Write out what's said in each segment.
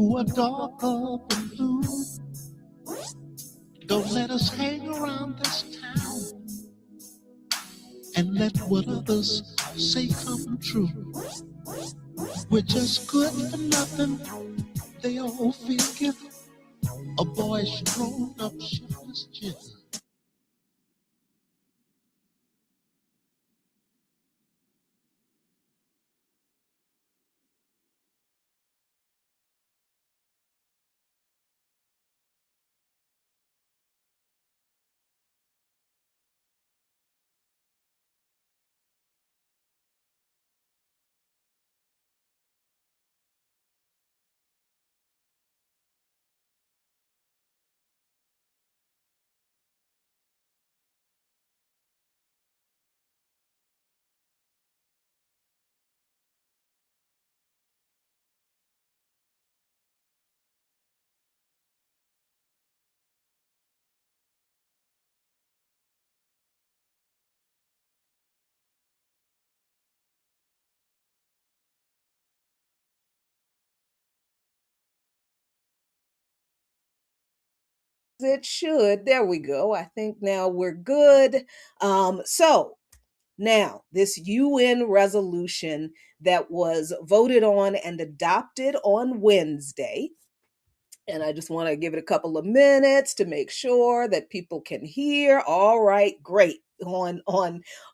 who are dark up and blue. Don't let us hang around this town and let what others say come true. We're just good for nothing. They all feel guilty. A boyish grown up shiftless jigger. It should. There we go. I think now we're good. So now this UN resolution that was voted on and adopted on Wednesday, and I just want to give it a couple of minutes to make sure that people can hear. All right, great. On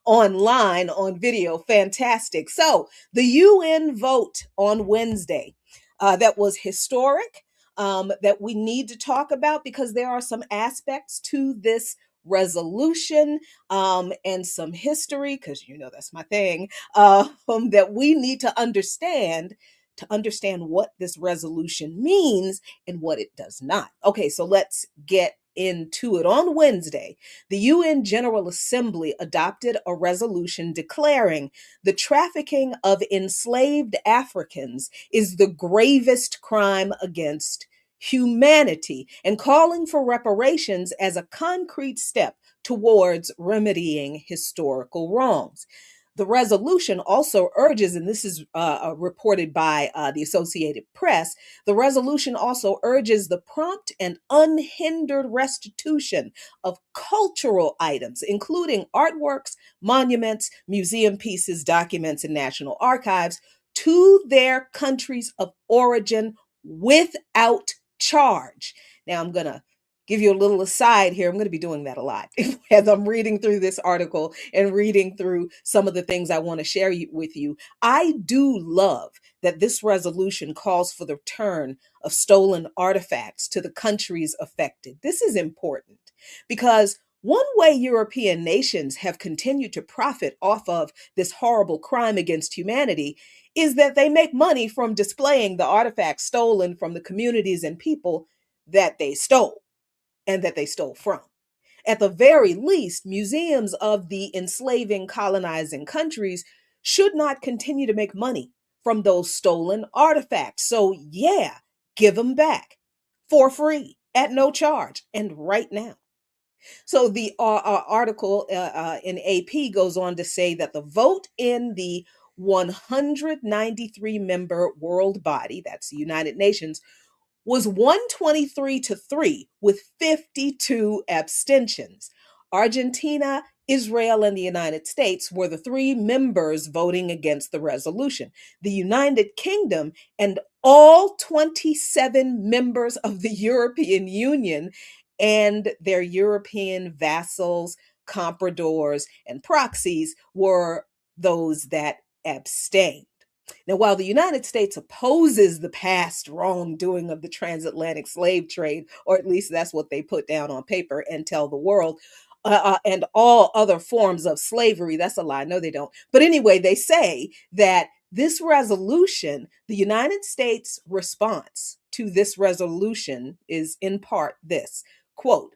online on video, fantastic. So the UN vote on Wednesday, that was historic, that we need to talk about because there are some aspects to this resolution, and some history, because you know that's my thing, that we need to understand what this resolution means and what it does not. Okay, so let's get into it. On Wednesday, the UN General Assembly adopted a resolution declaring the trafficking of enslaved Africans is the gravest crime against humanity and calling for reparations as a concrete step towards remedying historical wrongs. The resolution also urges, and this is reported by the Associated Press, the resolution also urges the prompt and unhindered restitution of cultural items, including artworks, monuments, museum pieces, documents, and national archives, to their countries of origin without charge. Now, I'm going to give you a little aside here. I'm going to be doing that a lot as I'm reading through this article and reading through some of the things I want to share with you. I do love that this resolution calls for the return of stolen artifacts to the countries affected. This is important because one way European nations have continued to profit off of this horrible crime against humanity is that they make money from displaying the artifacts stolen from the communities and people that they stole and that they stole from. At the very least, museums of the enslaving, colonizing countries should not continue to make money from those stolen artifacts. So, yeah, give them back for free at no charge and right now. So, the article in AP goes on to say that the vote in the 193 member world body, that's the United Nations, was 123 to 3 with 52 abstentions. Argentina, Israel, and the United States were the three members voting against the resolution. The United Kingdom and all 27 members of the European Union and their European vassals, compradors, and proxies were those that abstained. Now, while the United States opposes the past wrongdoing of the transatlantic slave trade, or at least that's what they put down on paper and tell the world, and all other forms of slavery, that's a lie. No, they don't. But anyway, they say that this resolution, the United States response to this resolution is in part this quote,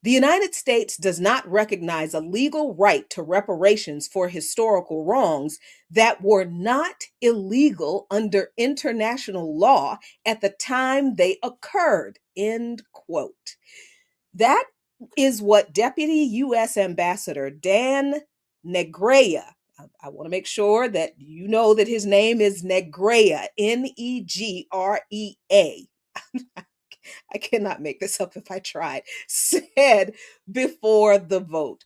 the United States does not recognize a legal right to reparations for historical wrongs that were not illegal under international law at the time they occurred. End quote. That is what Deputy U.S. Ambassador Dan Negrea, I want to make sure that you know that his name is Negrea, Negrea, I cannot make this up if I tried, said before the vote.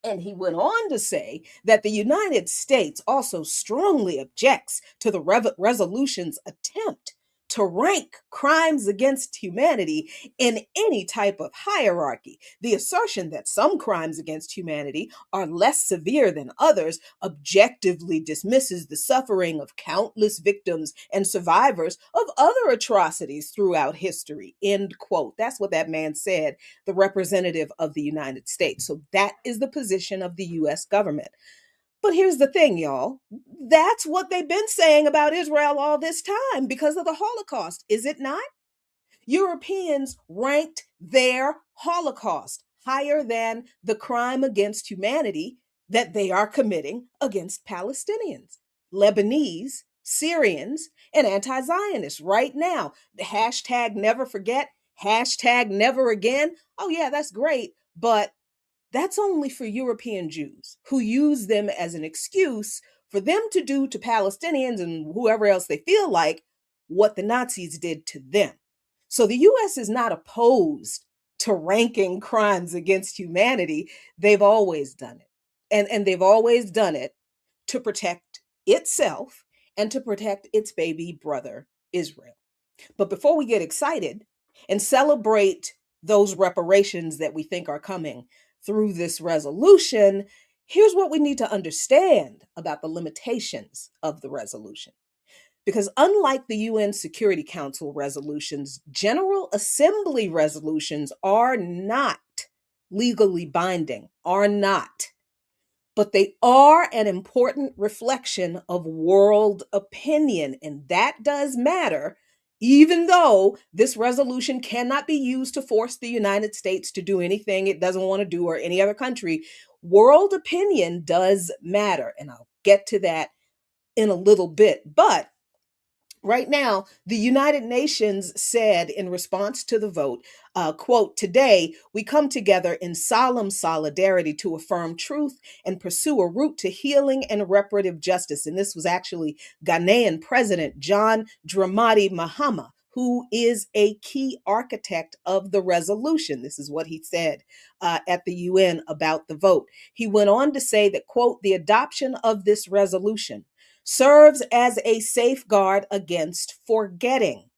And he went on to say that the United States also strongly objects to the resolution's attempt to rank crimes against humanity in any type of hierarchy. The assertion that some crimes against humanity are less severe than others objectively dismisses the suffering of countless victims and survivors of other atrocities throughout history. End quote. That's what that man said, the representative of the United States. So that is the position of the US government. But here's the thing, y'all. That's what they've been saying about Israel all this time because of the Holocaust, is it not? Europeans ranked their Holocaust higher than the crime against humanity that they are committing against Palestinians, Lebanese, Syrians, and anti Zionists right now. The hashtag never forget, hashtag never again. Oh, yeah, that's great. But that's only for European Jews who use them as an excuse for them to do to Palestinians and whoever else they feel like what the Nazis did to them. So the US is not opposed to ranking crimes against humanity. They've always done it. And they've always done it to protect itself and to protect its baby brother, Israel. But before we get excited and celebrate those reparations that we think are coming through this resolution, here's what we need to understand about the limitations of the resolution. Because unlike the UN Security Council resolutions, General Assembly resolutions are not legally binding, are not. But they are an important reflection of world opinion, and that does matter, even though this resolution cannot be used to force the United States to do anything it doesn't want to do or any other country. World opinion does matter, and I'll get to that in a little bit. But right now, the United Nations said in response to the vote, quote, "Today we come together in solemn solidarity to affirm truth and pursue a route to healing and reparative justice." And this was actually Ghanaian President John Dramani Mahama, who is a key architect of the resolution. This is what he said at the UN about the vote. He went on to say that, quote, "The adoption of this resolution serves as a safeguard against forgetting.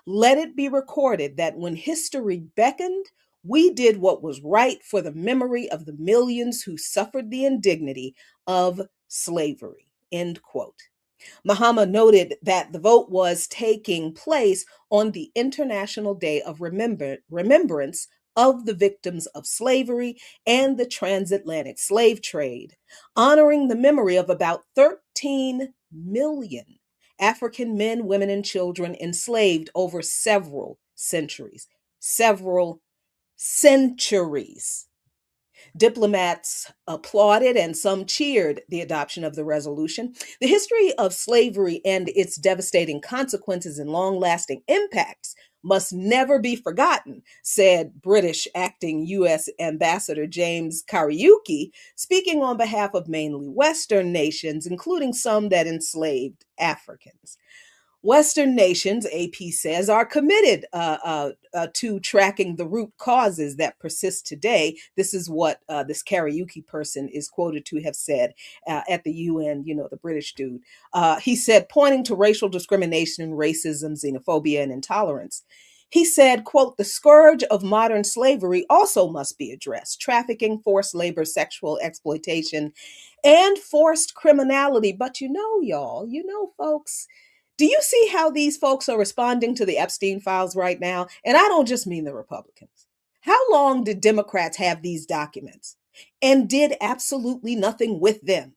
Let it be recorded that when history beckoned, we did what was right for the memory of the millions who suffered the indignity of slavery." End quote. Mahama noted that the vote was taking place on the International Day of Remembrance of the victims of slavery and the transatlantic slave trade, honoring the memory of about 13 million African men, women, and children enslaved over several centuries. Several centuries. Diplomats applauded and some cheered the adoption of the resolution. The history of slavery and its devastating consequences and long lasting impacts must never be forgotten, said British acting U.S. Ambassador James Kariuki, speaking on behalf of mainly Western nations, including some that enslaved Africans. Western nations, AP says, are committed to tracking the root causes that persist today. This is what this karaoke person is quoted to have said at the UN, the British dude. He said, pointing to racial discrimination, racism, xenophobia, and intolerance. He said, quote, "The scourge of modern slavery also must be addressed. Trafficking, forced labor, sexual exploitation, and forced criminality." But y'all, folks, do you see how these folks are responding to the Epstein files right now? And I don't just mean the Republicans. How long did Democrats have these documents and did absolutely nothing with them?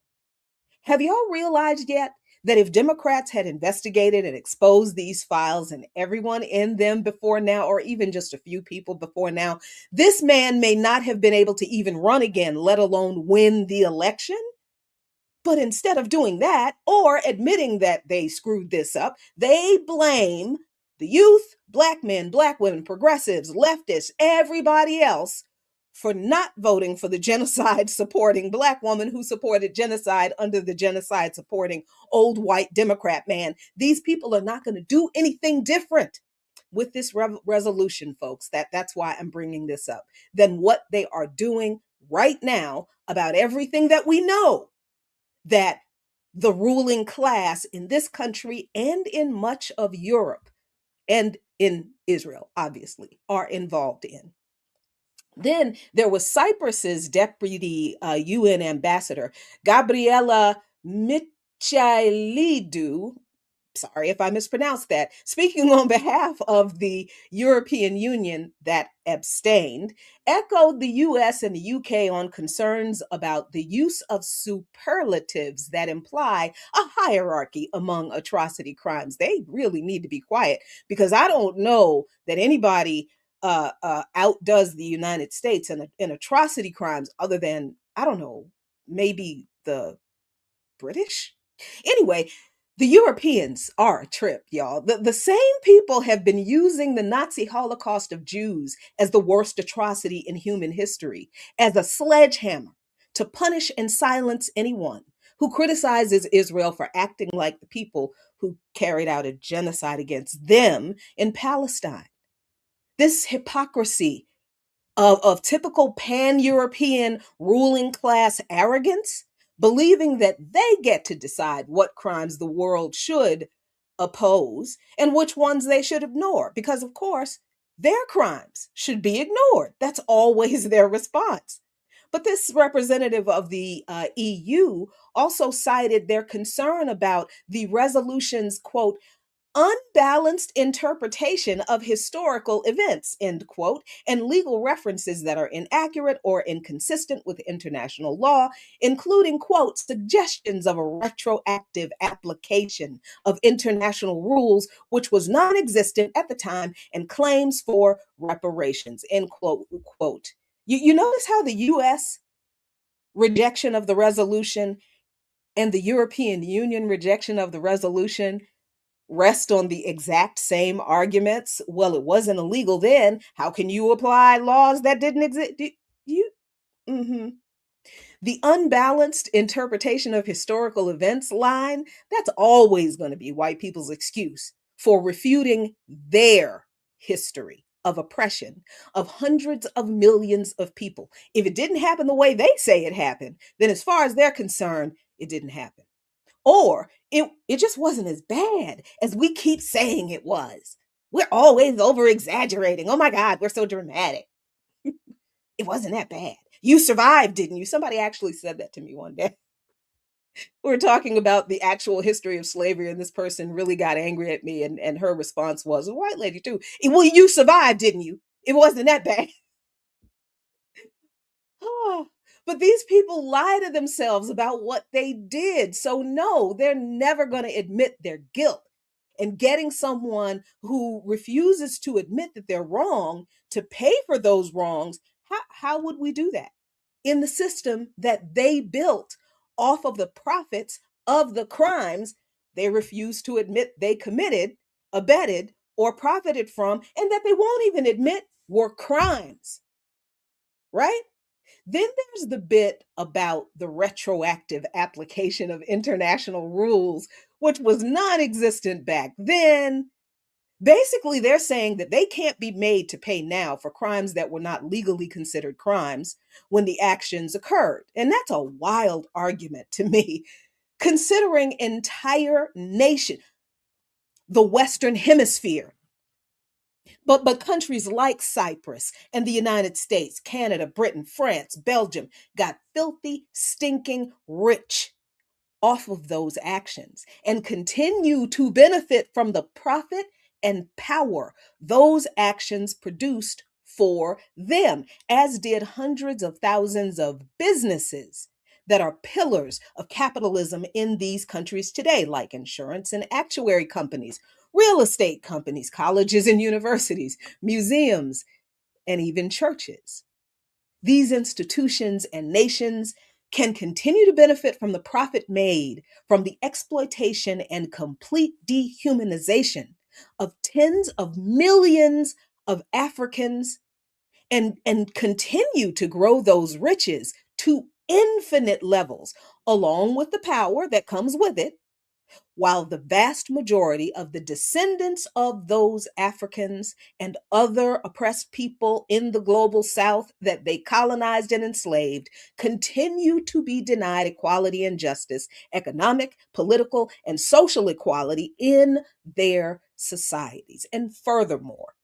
Have y'all realized yet that if Democrats had investigated and exposed these files and everyone in them before now, or even just a few people before now, this man may not have been able to even run again, let alone win the election? But instead of doing that or admitting that they screwed this up, they blame the youth, black men, black women, progressives, leftists, everybody else for not voting for the genocide supporting black woman who supported genocide under the genocide supporting old white Democrat man. These people are not going to do anything different. with this resolution, folks, that's why I'm bringing this up, than what they are doing right now about everything that we know that the ruling class in this country and in much of Europe and in Israel, obviously, are involved in. Then there was Cyprus's deputy UN ambassador, Gabriela Michailidou. Sorry if I mispronounced that, speaking on behalf of the European Union that abstained, echoed the US and the UK on concerns about the use of superlatives that imply a hierarchy among atrocity crimes. They really need to be quiet, because I don't know that anybody outdoes the United States in atrocity crimes other than, I don't know, maybe the British? Anyway, the Europeans are a trip, y'all. The same people have been using the Nazi Holocaust of Jews as the worst atrocity in human history, as a sledgehammer to punish and silence anyone who criticizes Israel for acting like the people who carried out a genocide against them in Palestine. This hypocrisy of typical pan European ruling class arrogance, believing that they get to decide what crimes the world should oppose and which ones they should ignore, because, of course, their crimes should be ignored. That's always their response. But this representative of the EU also cited their concern about the resolution's, quote, unbalanced interpretation of historical events, end quote, and legal references that are inaccurate or inconsistent with international law, including, quote, suggestions of a retroactive application of international rules, which was non existent at the time, and claims for reparations, end quote, quote. You notice how the US rejection of the resolution and the European Union rejection of the resolution rest on the exact same arguments? Well, it wasn't illegal then. How can you apply laws that didn't exist? You, mm-hmm. The unbalanced interpretation of historical events line, that's always going to be white people's excuse for refuting their history of oppression of hundreds of millions of people. If it didn't happen the way they say it happened, then as far as they're concerned, it didn't happen. Or it just wasn't as bad as we keep saying it was. We're always over exaggerating. Oh my God, we're so dramatic. It wasn't that bad. You survived, didn't you? Somebody actually said that to me one day. We were talking about the actual history of slavery, and this person really got angry at me, and her response was, a white lady too, well, you survived, didn't you? It wasn't that bad. Oh, but these people lie to themselves about what they did. So, no, they're never going to admit their guilt. And getting someone who refuses to admit that they're wrong to pay for those wrongs, how would we do that? In the system that they built off of the profits of the crimes they refuse to admit they committed, abetted, or profited from, and that they won't even admit were crimes, right? Then there's the bit about the retroactive application of international rules, which was non existent back then. Basically, they're saying that they can't be made to pay now for crimes that were not legally considered crimes when the actions occurred. And that's a wild argument to me, considering entire nation, the Western Hemisphere, but countries like Cyprus and the United States, Canada, Britain, France, Belgium got filthy, stinking rich off of those actions and continue to benefit from the profit and power those actions produced for them, as did hundreds of thousands of businesses that are pillars of capitalism in these countries today, like insurance and actuary companies, real estate companies, colleges and universities, museums, and even churches. These institutions and nations can continue to benefit from the profit made from the exploitation and complete dehumanization of tens of millions of Africans, and continue to grow those riches to infinite levels, along with the power that comes with it, while the vast majority of the descendants of those Africans and other oppressed people in the global South that they colonized and enslaved continue to be denied equality and justice, economic, political, and social equality in their societies. And furthermore,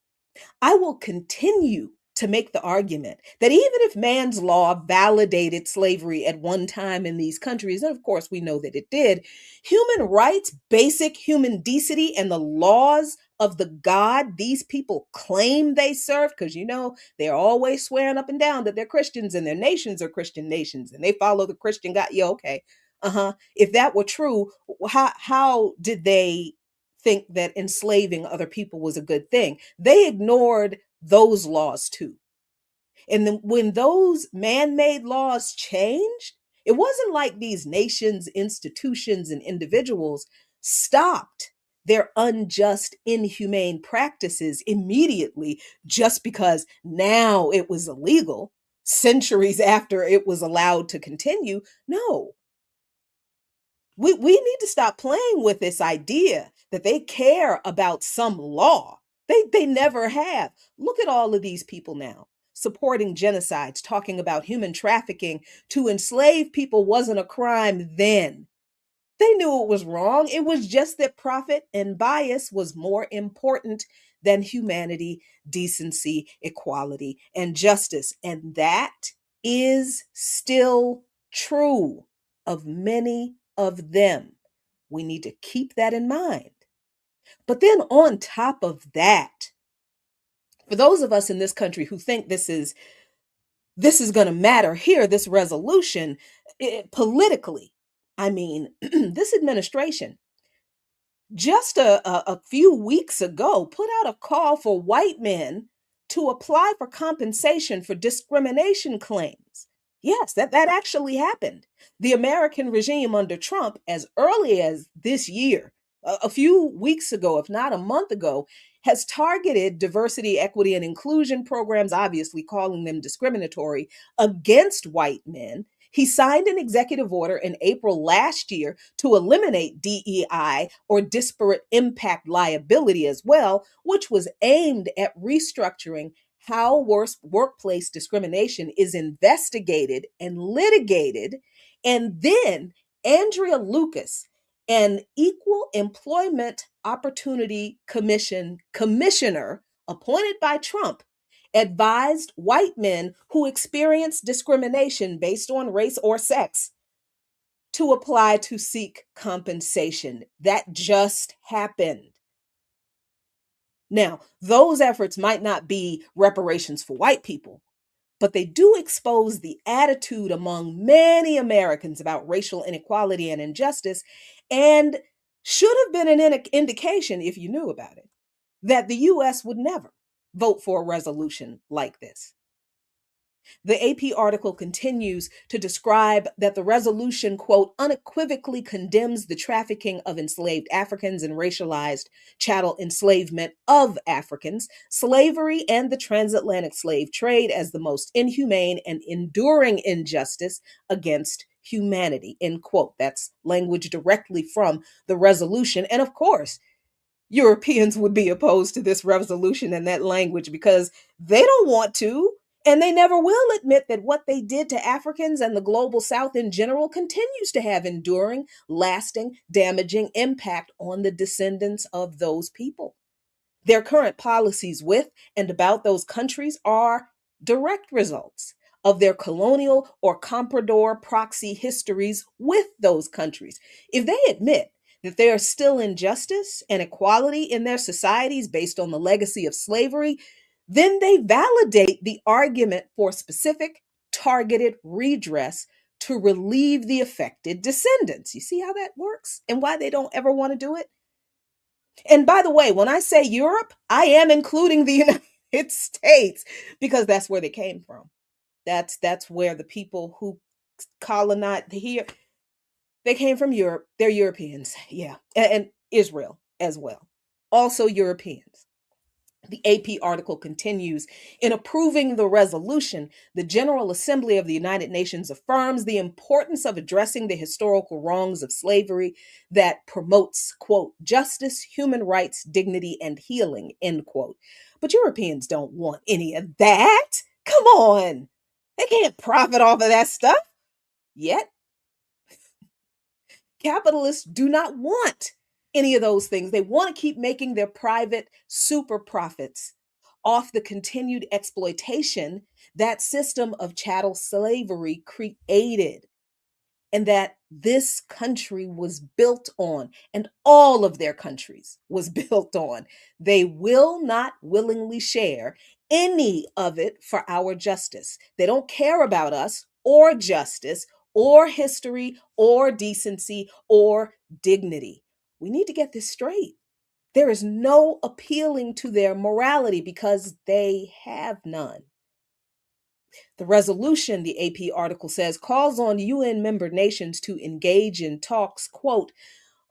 I will continue to make the argument that even if man's law validated slavery at one time in these countries, and of course we know that it did, human rights, basic human decency, and the laws of the God these people claim they serve, because they're always swearing up and down that they're Christians and their nations are Christian nations and they follow the Christian God. Yeah, okay. If that were true, how did they think that enslaving other people was a good thing? They ignored those laws too. And then when those man-made laws changed, it wasn't like these nations, institutions, and individuals stopped their unjust, inhumane practices immediately just because now it was illegal, centuries after it was allowed to continue. No, we need to stop playing with this idea that they care about some law. They never have. Look at all of these people now supporting genocides, talking about human trafficking. To enslave people wasn't a crime then. They knew it was wrong. It was just that profit and bias was more important than humanity, decency, equality, and justice. And that is still true of many of them. We need to keep that in mind. But then on top of that, for those of us in this country who think this is going to matter here, this resolution, politically, I mean, this administration just a few weeks ago put out a call for white men to apply for compensation for discrimination claims. Yes, that actually happened. The American regime under Trump, as early as this year, a few weeks ago, if not a month ago, has targeted diversity, equity, and inclusion programs, obviously calling them discriminatory, against white men. He signed an executive order in April last year to eliminate DEI, or disparate impact liability, as well, which was aimed at restructuring how workplace discrimination is investigated and litigated. And then Andrea Lucas, an Equal Employment Opportunity Commission commissioner appointed by Trump, advised white men who experience discrimination based on race or sex to apply to seek compensation. That just happened. Now, those efforts might not be reparations for white people, but they do expose the attitude among many Americans about racial inequality and injustice, and should have been an indication, if you knew about it, that the US would never vote for a resolution like this. The AP article continues to describe that the resolution, quote, unequivocally condemns the trafficking of enslaved Africans and racialized chattel enslavement of Africans, slavery, and the transatlantic slave trade as the most inhumane and enduring injustice against humanity, end quote. That's language directly from the resolution. And of course, Europeans would be opposed to this resolution and that language because they don't want to, and they never will admit that what they did to Africans and the global South in general continues to have enduring, lasting, damaging impact on the descendants of those people. Their current policies with and about those countries are direct results of their colonial or comprador proxy histories with those countries. If they admit that there is still injustice and equality in their societies based on the legacy of slavery, then they validate the argument for specific, targeted redress to relieve the affected descendants. You see how that works and why they don't ever want to do it? And by the way, when I say Europe, I am including the United States because that's where they came from. That's where the people who colonized here, they came from Europe. They're Europeans. Yeah. And Israel as well. Also Europeans. The AP article continues: in approving the resolution, the General Assembly of the United Nations affirms the importance of addressing the historical wrongs of slavery that promotes, quote, justice, human rights, dignity, and healing, end quote. But Europeans don't want any of that. Come on. They can't profit off of that stuff. Yet, capitalists do not want any of those things. They want to keep making their private super profits off the continued exploitation that system of chattel slavery created and that this country was built on, and all of their countries was built on. They will not willingly share any of it for our justice. They don't care about us or justice or history or decency or dignity. We need to get this straight. There is no appealing to their morality because they have none. The resolution, the AP article says, calls on UN member nations to engage in talks, quote,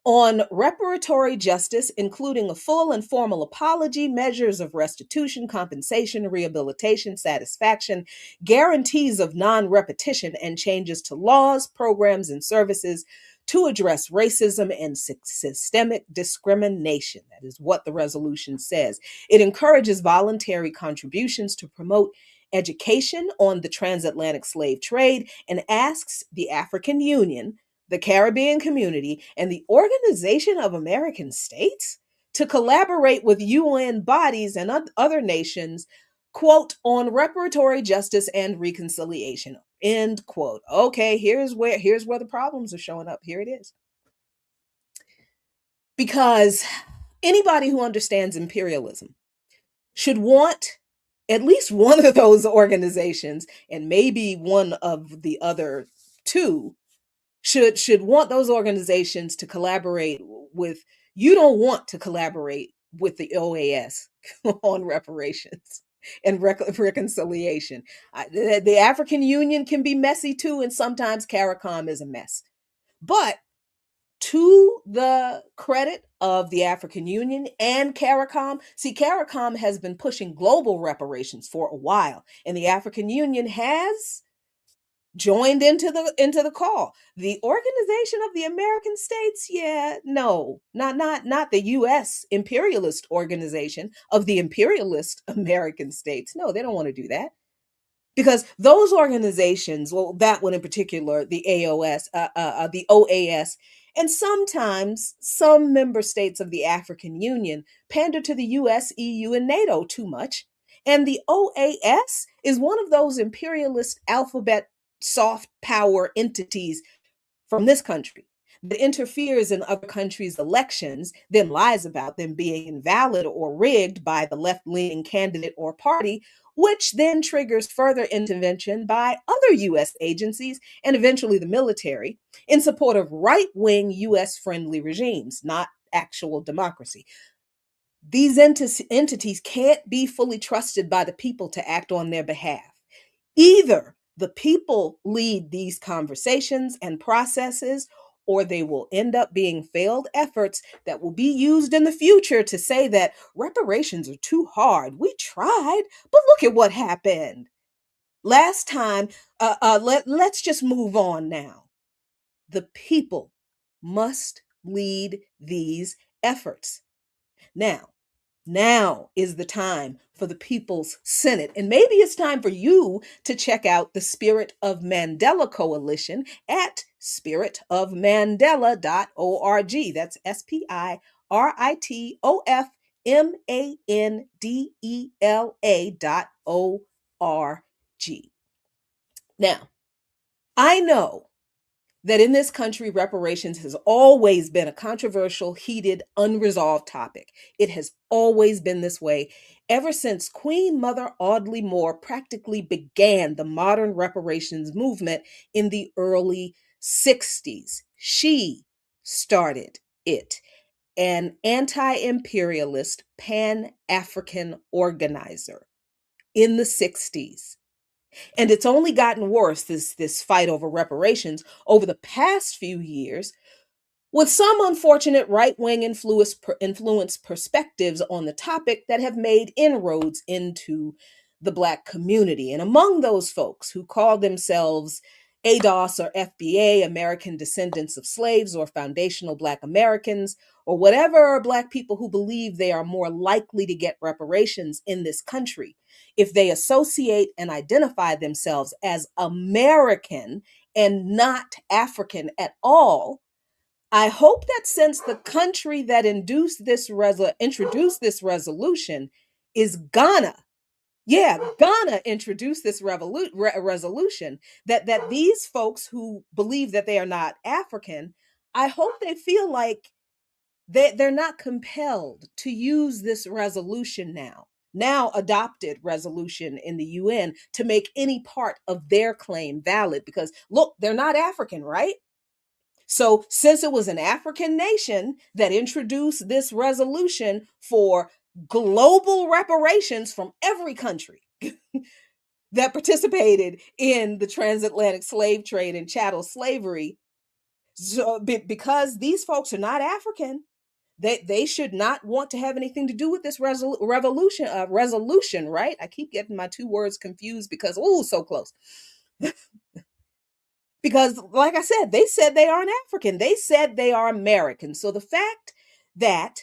on reparatory justice, including a full and formal apology, measures of restitution, compensation, rehabilitation, satisfaction, guarantees of non repetition, and changes to laws, programs, and services to address racism and systemic discrimination. That is what the resolution says. It encourages voluntary contributions to promote education on the transatlantic slave trade and asks the African Union, the Caribbean Community, and the Organization of American States to collaborate with UN bodies and other nations, quote, on reparatory justice and reconciliation, end quote. Okay, here's where the problems are showing up. Here it is. Because anybody who understands imperialism should want at least one of those organizations and maybe one of the other two should want those organizations to collaborate with. You don't want to collaborate with the OAS on reparations and reconciliation. The African Union can be messy too, and sometimes CARICOM is a mess. But to the credit of the African Union and CARICOM, see, CARICOM has been pushing global reparations for a while, and the African Union has joined into the call. The Organization of the American States, yeah, no, not the US imperialist organization of the imperialist American states. No, they don't want to do that. Because those organizations, well, that one in particular, the the OAS, and sometimes some member states of the African Union pander to the US, EU, and NATO too much. And the OAS is one of those imperialist alphabet soft power entities from this country that interferes in other countries' elections, then lies about them being invalid or rigged by the left leaning candidate or party, which then triggers further intervention by other US agencies and eventually the military in support of right wing US friendly regimes, not actual democracy. These entities can't be fully trusted by the people to act on their behalf. Either the people lead these conversations and processes, or they will end up being failed efforts that will be used in the future to say that reparations are too hard. We tried, but look at what happened. Last time, let's just move on now. The people must lead these efforts. Now is the time for the People's Senate. And maybe it's time for you to check out the Spirit of Mandela Coalition at spiritofmandela.org. That's spiritofmandela.org. Now, I know that in this country, reparations has always been a controversial, heated, unresolved topic. It has always been this way ever since Queen Mother Audley Moore practically began the modern reparations movement in the early 60s. She started it, an anti imperialist, pan African organizer in the 60s. And it's only gotten worse, this fight over reparations, over the past few years, with some unfortunate right wing influence perspectives on the topic that have made inroads into the Black community. And among those folks who call themselves ADOS or FBA, American Descendants of Slaves, or Foundational Black Americans, or whatever Black people who believe they are more likely to get reparations in this country if they associate and identify themselves as American and not African at all. I hope that since the country that introduced this resolution is Ghana, yeah, Ghana introduced this resolution, that these folks who believe that they are not African, I hope they feel like they're not compelled to use this resolution now adopted resolution in the UN, to make any part of their claim valid, because look, they're not African, right? So, since it was an African nation that introduced this resolution for global reparations from every country that participated in the transatlantic slave trade and chattel slavery, so because these folks are not African, they should not want to have anything to do with this resolution, right? I keep getting my two words confused because, oh, so close. Because, like I said they aren't African. They said they are American. So the fact that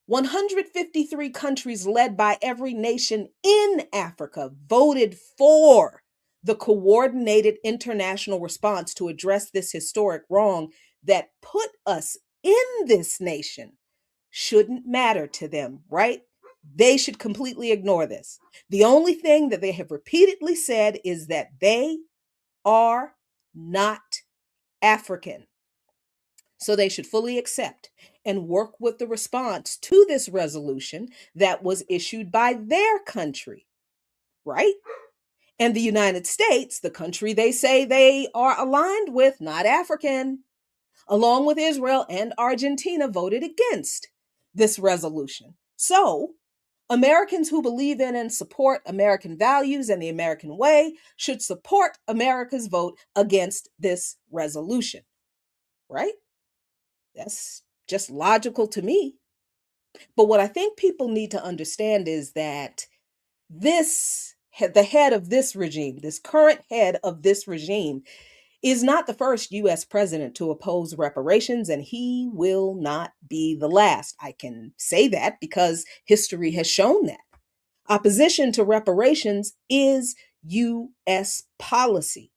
153 countries led by every nation in Africa voted for the coordinated international response to address this historic wrong that put us in this nation shouldn't matter to them, right? They should completely ignore this. The only thing that they have repeatedly said is that they are not African. So they should fully accept and work with the response to this resolution that was issued by their country, right? And the United States, the country they say they are aligned with, not African, along with Israel and Argentina, voted against this resolution. So Americans who believe in and support American values and the American way should support America's vote against this resolution, right? That's just logical to me. But what I think people need to understand is that the head of this regime, this current head of this regime, is not the first US president to oppose reparations, and he will not be the last. I can say that because history has shown that. Opposition to reparations is US policy.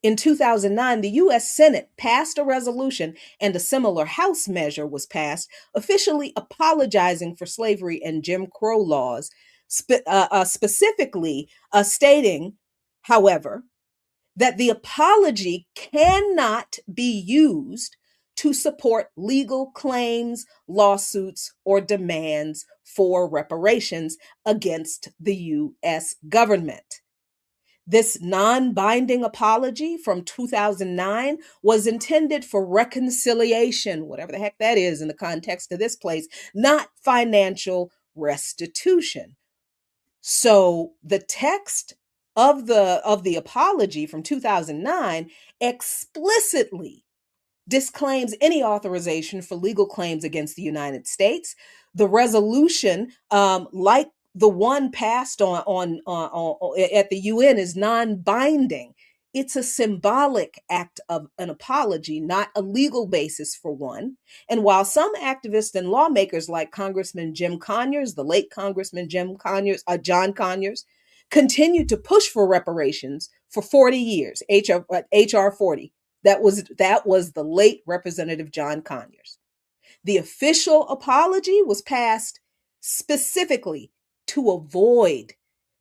In 2009, the US Senate passed a resolution, and a similar House measure was passed, officially apologizing for slavery and Jim Crow laws, specifically stating, however, that the apology cannot be used to support legal claims, lawsuits, or demands for reparations against the US government. This non binding apology from 2009 was intended for reconciliation, whatever the heck that is in the context of this place, not financial restitution. So the text of the apology from 2009 explicitly disclaims any authorization for legal claims against the United States. The resolution, like the one passed at the UN, is non-binding. It's a symbolic act of an apology, not a legal basis for one. And while some activists and lawmakers like Congressman Jim Conyers, the late Congressman John Conyers, continued to push for reparations for 40 years, HR 40, that was the late Representative John Conyers. The official apology was passed specifically to avoid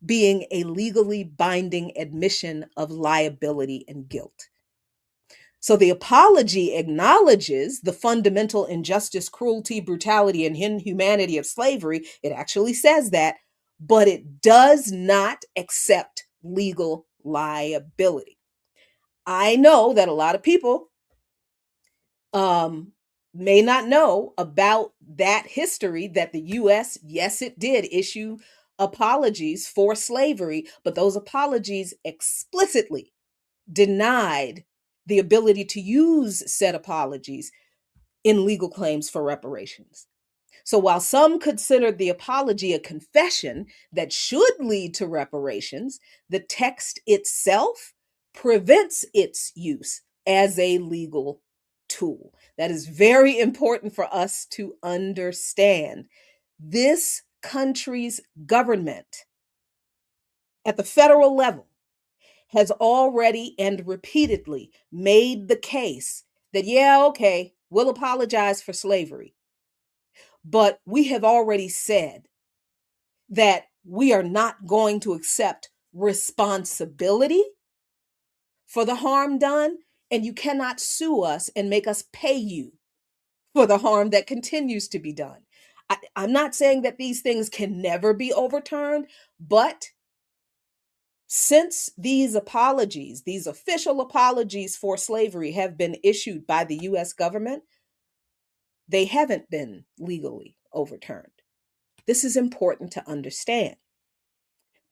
being a legally binding admission of liability and guilt. So the apology acknowledges the fundamental injustice, cruelty, brutality, and inhumanity of slavery. It actually says that, but it does not accept legal liability. I know that a lot of people um, may not know about that history, that the US, yes, it did issue apologies for slavery, but those apologies explicitly denied the ability to use said apologies in legal claims for reparations. So while some consider the apology a confession that should lead to reparations, the text itself prevents its use as a legal tool. That is very important for us to understand. This country's government at the federal level has already and repeatedly made the case that, yeah, okay, we'll apologize for slavery. But we have already said that we are not going to accept responsibility for the harm done, and you cannot sue us and make us pay you for the harm that continues to be done. I'm not saying that these things can never be overturned, but since these apologies, these official apologies for slavery, have been issued by the US government, they haven't been legally overturned. This is important to understand.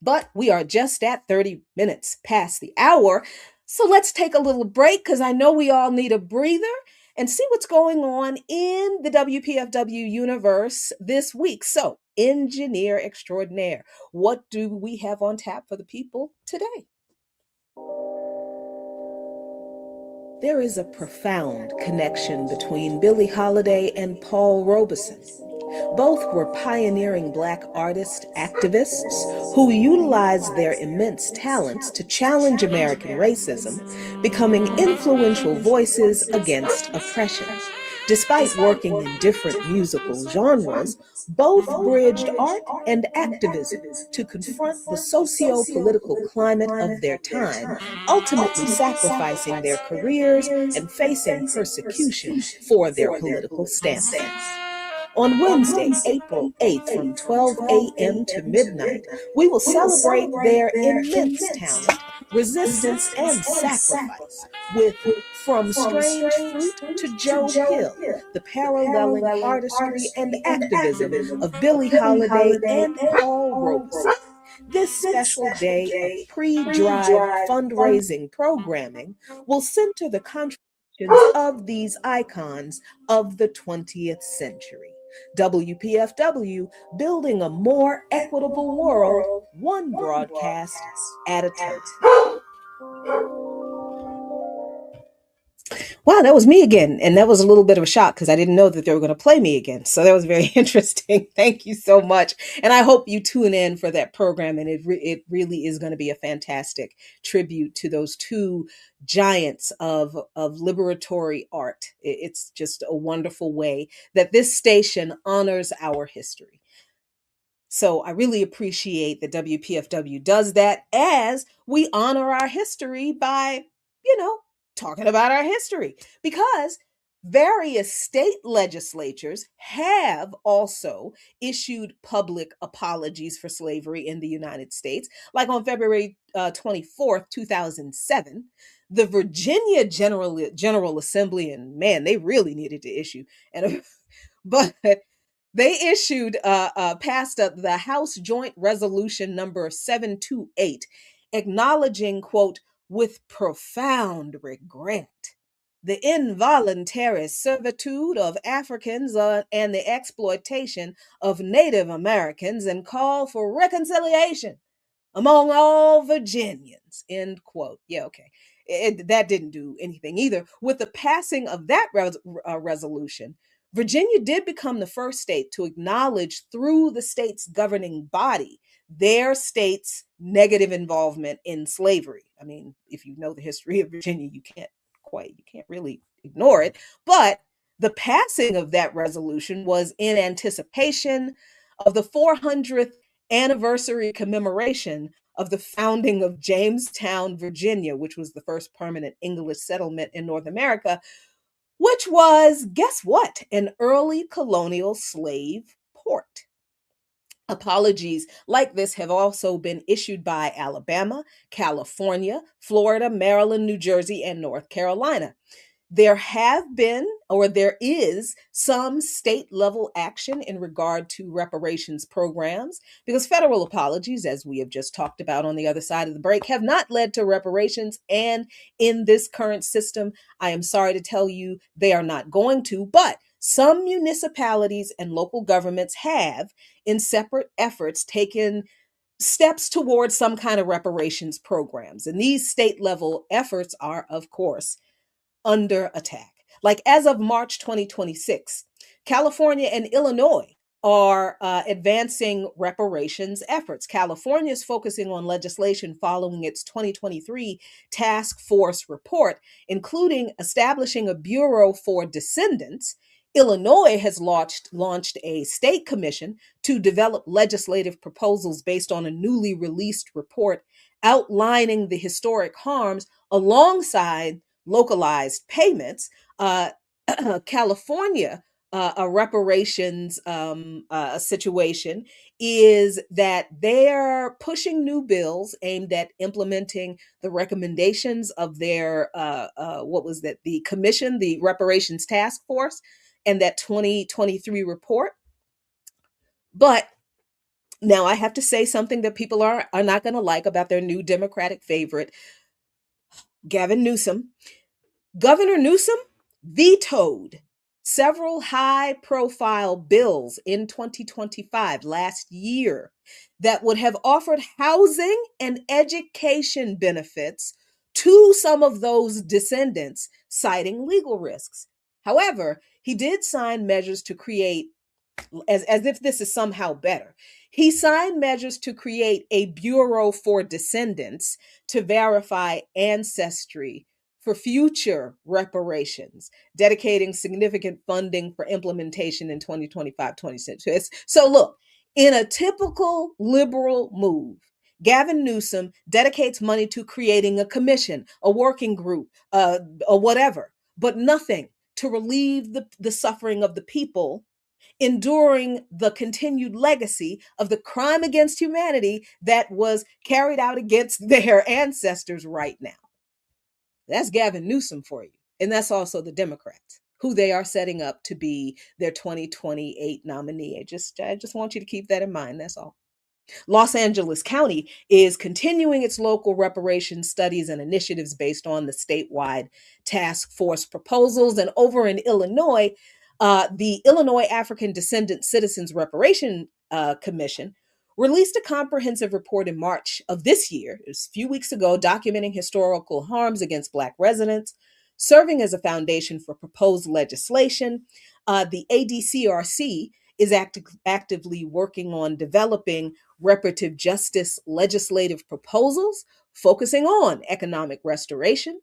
But we are just at 30 minutes past the hour. So let's take a little break because I know we all need a breather and see what's going on in the WPFW universe this week. So, engineer extraordinaire, what do we have on tap for the people today? There is a profound connection between Billie Holiday and Paul Robeson. Both were pioneering Black artist activists who utilized their immense talents to challenge American racism, becoming influential voices against oppression. Despite working in different musical genres, both bridged art and activism to confront the socio-political climate of their time, ultimately sacrificing their careers and facing persecution for their political stances. On Wednesday, April 8th, from 12 a.m. to midnight, we will celebrate their immense talent, resistance, and sacrifice with From Strange Fruit to Joe Hill, the paralleling artistry and activism of Billie Holiday and Paul Robeson. This special day of pre-drive fundraising programming will center the contributions of these icons of the 20th century. WPFW, building a more equitable world, one broadcast at a time. Wow, that was me again. And that was a little bit of a shock because I didn't know that they were going to play me again. So that was very interesting. Thank you so much. And I hope you tune in for that program. And it really is going to be a fantastic tribute to those two giants of liberatory art. It's just a wonderful way that this station honors our history. So I really appreciate that WPFW does that as we honor our history by, talking about our history, because various state legislatures have also issued public apologies for slavery in the United States. Like on February 24th, 2007, the Virginia General Assembly, and man, they really needed to issue, and but they passed the House Joint Resolution number 728, acknowledging, quote, with profound regret, the involuntary servitude of Africans and the exploitation of Native Americans, and call for reconciliation among all Virginians, end quote. Yeah, okay. That didn't do anything either. With the passing of that resolution, Virginia did become the first state to acknowledge through the state's governing body their state's negative involvement in slavery. I mean, if you know the history of Virginia, you can't really ignore it. But the passing of that resolution was in anticipation of the 400th anniversary commemoration of the founding of Jamestown, Virginia, which was the first permanent English settlement in North America, which was, guess what, an early colonial slave port. Apologies like this have also been issued by Alabama, California, Florida, Maryland, New Jersey, and North Carolina. There have been or there is some state level action in regard to reparations programs, because federal apologies, as we have just talked about on the other side of the break, have not led to reparations. And in this current system, I am sorry to tell you, they are not going to. But some municipalities and local governments have, in separate efforts, taken steps towards some kind of reparations programs. And these state level efforts are, of course, under attack. Like as of March 2026, California and Illinois are advancing reparations efforts. California is focusing on legislation following its 2023 task force report, including establishing a bureau for descendants. Illinois has launched a state commission to develop legislative proposals based on a newly released report outlining the historic harms alongside localized payments. California, a reparations situation is that they're pushing new bills aimed at implementing the recommendations of their what was that, the commission, the reparations task force, and that 2023 report. But now I have to say something that people are not going to like about their new Democratic favorite, Gavin Newsom. Governor Newsom vetoed several high profile bills in 2025, last year, that would have offered housing and education benefits to some of those descendants, citing legal risks. However, he did sign measures to create, as if this is somehow better. He signed measures to create a bureau for descendants to verify ancestry for future reparations, dedicating significant funding for implementation in 2025-26. So look, in a typical liberal move, Gavin Newsom dedicates money to creating a commission, a working group, or whatever, but nothing to relieve the suffering of the people enduring the continued legacy of the crime against humanity that was carried out against their ancestors right now. That's Gavin Newsom for you. And that's also the Democrats, who they are setting up to be their 2028 nominee. I just want you to keep that in mind. That's all. Los Angeles County is continuing its local reparations studies and initiatives based on the statewide task force proposals. And over in Illinois, the Illinois African Descendant Citizens Reparation Commission released a comprehensive report in March of this year, it was a few weeks ago, documenting historical harms against Black residents, serving as a foundation for proposed legislation. The ADCRC is actively working on developing reparative justice legislative proposals focusing on economic restoration.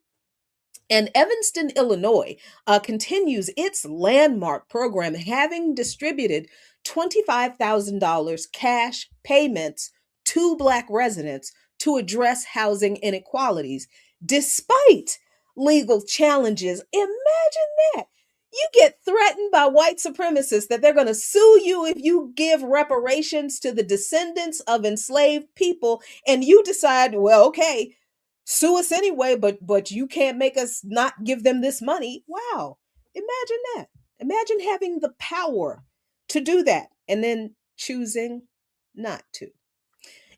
And Evanston, Illinois, continues its landmark program, having distributed $25,000 cash payments to Black residents to address housing inequalities, despite legal challenges. Imagine that. You get threatened by white supremacists that they're going to sue you if you give reparations to the descendants of enslaved people, and you decide, well, okay, sue us anyway, but you can't make us not give them this money. Wow. Imagine that. Imagine having the power to do that and then choosing not to.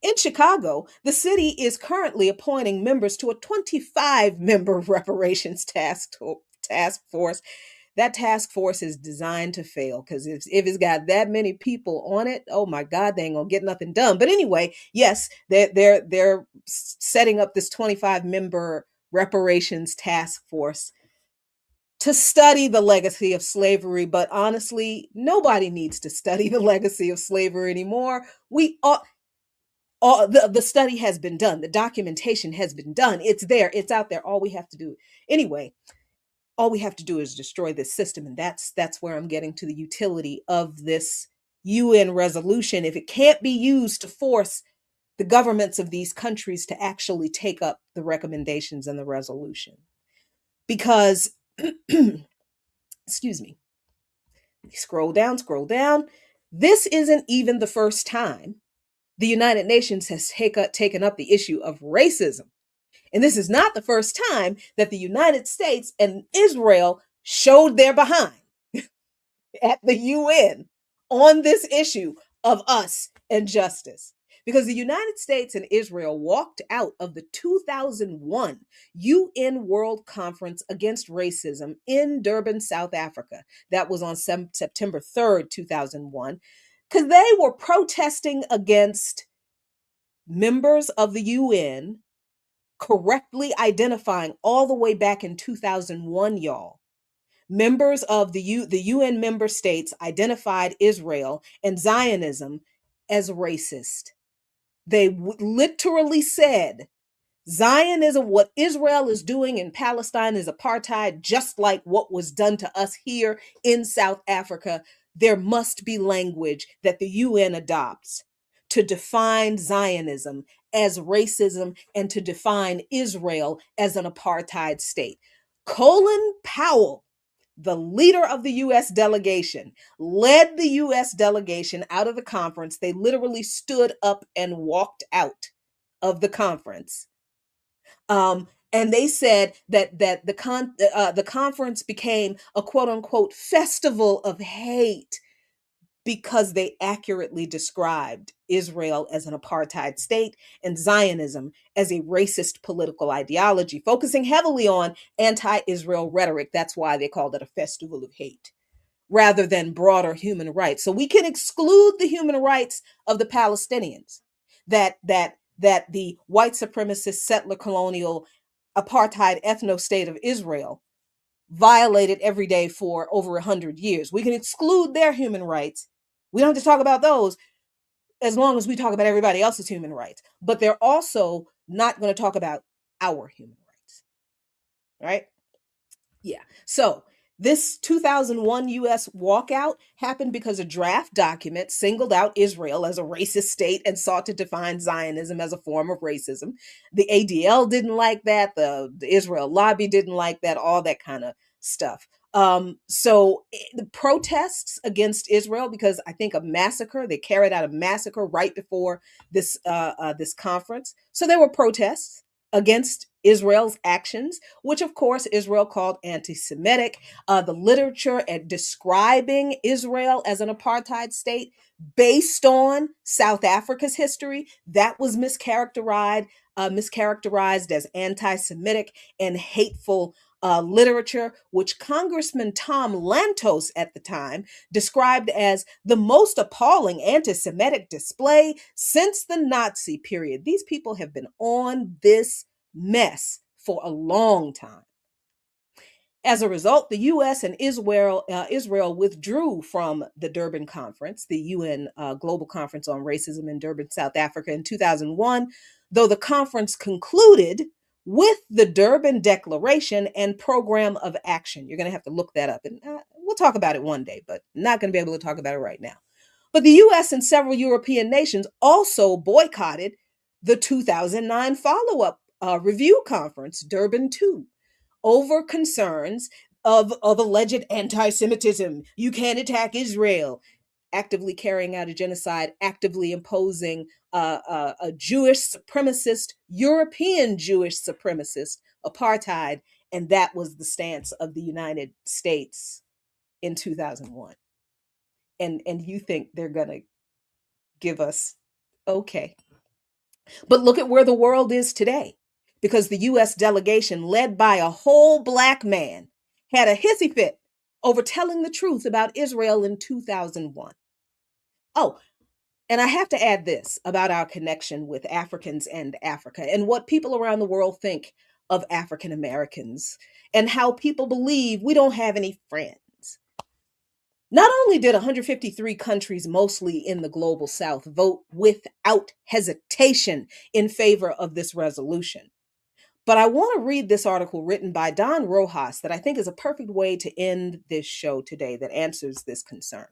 In Chicago, the city is currently appointing members to a 25-member reparations task force. That task force is designed to fail, because if it's got that many people on it, oh my God, they ain't gonna get nothing done. But anyway, yes, they're setting up this 25-member reparations task force to study the legacy of slavery. But honestly, nobody needs to study the legacy of slavery anymore. We all the study has been done, the documentation has been done. It's there, it's out there. All we have to do is destroy this system. And that's where I'm getting to the utility of this UN resolution. If it can't be used to force the governments of these countries to actually take up the recommendations in the resolution. Because, excuse me, scroll down. This isn't even the first time the United Nations has taken up the issue of racism. And this is not the first time that the United States and Israel showed their behind at the UN on this issue of us and justice. Because the United States and Israel walked out of the 2001 UN World Conference Against Racism in Durban, South Africa. That was on September 3rd, 2001, because they were protesting against members of the UN correctly identifying all the way back in 2001, y'all. Members of the UN member states identified Israel and Zionism as racist. They literally said Zionism, what Israel is doing in Palestine, is apartheid, just like what was done to us here in South Africa. There must be language that the UN adopts to define Zionism as racism and to define Israel as an apartheid state. Colin Powell, the leader of the US delegation, led the US delegation out of the conference. They literally stood up and walked out of the conference. And they said that the conference became a quote unquote festival of hate because they accurately described Israel as an apartheid state and Zionism as a racist political ideology, focusing heavily on anti-Israel rhetoric. That's why they called it a festival of hate, rather than broader human rights. So we can exclude the human rights of the Palestinians, that the white supremacist settler colonial apartheid ethno state of Israel violated every day for over 100 years. We can exclude their human rights. We don't have to talk about those as long as we talk about everybody else's human rights. But they're also not going to talk about our human rights, right? Yeah. So this 2001 US walkout happened because a draft document singled out Israel as a racist state and sought to define Zionism as a form of racism. The ADL didn't like that. The Israel lobby didn't like that, all that kind of stuff. So the protests against Israel, because I think they carried out a massacre right before this conference. So there were protests against Israel's actions, which of course Israel called anti-Semitic. The literature at describing Israel as an apartheid state based on South Africa's history, that was mischaracterized as anti-Semitic and hateful literature, which Congressman Tom Lantos at the time described as the most appalling anti-Semitic display since the Nazi period. These people have been on this mess for a long time. As a result, the U.S. and Israel withdrew from the Durban Conference, the UN Global Conference on Racism in Durban, South Africa in 2001, though the conference concluded with the Durban Declaration and Program of Action. You're going to have to look that up, and we'll talk about it one day, but not going to be able to talk about it right now. But the U.S. and several European nations also boycotted the 2009 follow-up review conference, Durban 2, over concerns of alleged anti-Semitism. You can't attack Israel. Actively carrying out a genocide, actively imposing a Jewish supremacist, European Jewish supremacist apartheid. And that was the stance of the United States in 2001. And you think they're going to give us, okay. But look at where the world is today, because the US delegation, led by a whole black man, had a hissy fit over telling the truth about Israel in 2001. Oh, and I have to add this about our connection with Africans and Africa and what people around the world think of African Americans and how people believe we don't have any friends. Not only did 153 countries, mostly in the global south, vote without hesitation in favor of this resolution, but I want to read this article written by Don Rojas that I think is a perfect way to end this show today that answers this concern.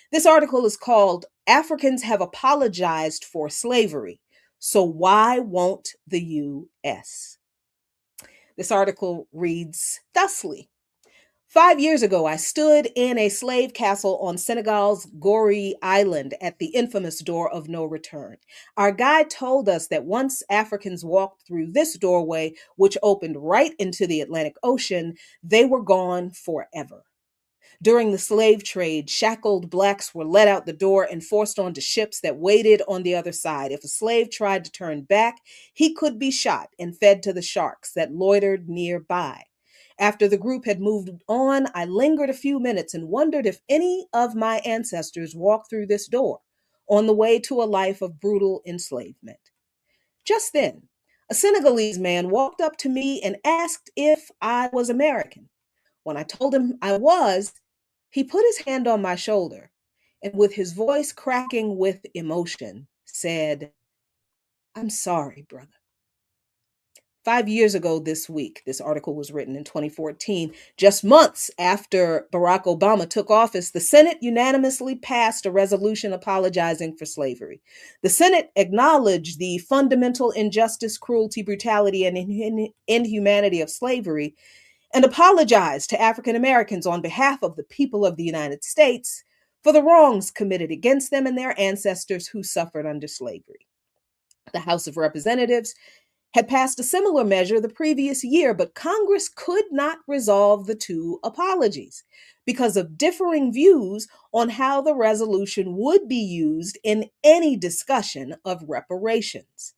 This article is called "Africans Have Apologized for Slavery, So Why Won't the U.S.?" This article reads thusly: 5 years ago, I stood in a slave castle on Senegal's Goree Island at the infamous door of no return. Our guide told us that once Africans walked through this doorway, which opened right into the Atlantic Ocean, they were gone forever. During the slave trade, shackled blacks were let out the door and forced onto ships that waited on the other side. If a slave tried to turn back, he could be shot and fed to the sharks that loitered nearby. After the group had moved on, I lingered a few minutes and wondered if any of my ancestors walked through this door on the way to a life of brutal enslavement. Just then, a Senegalese man walked up to me and asked if I was American. When I told him I was, he put his hand on my shoulder and, with his voice cracking with emotion, said, "I'm sorry, brother." 5 years ago this week, this article was written in 2014, just months after Barack Obama took office, the Senate unanimously passed a resolution apologizing for slavery. The Senate acknowledged the fundamental injustice, cruelty, brutality, and inhumanity of slavery and apologized to African Americans on behalf of the people of the United States for the wrongs committed against them and their ancestors who suffered under slavery. The House of Representatives had passed a similar measure the previous year, but Congress could not resolve the two apologies because of differing views on how the resolution would be used in any discussion of reparations.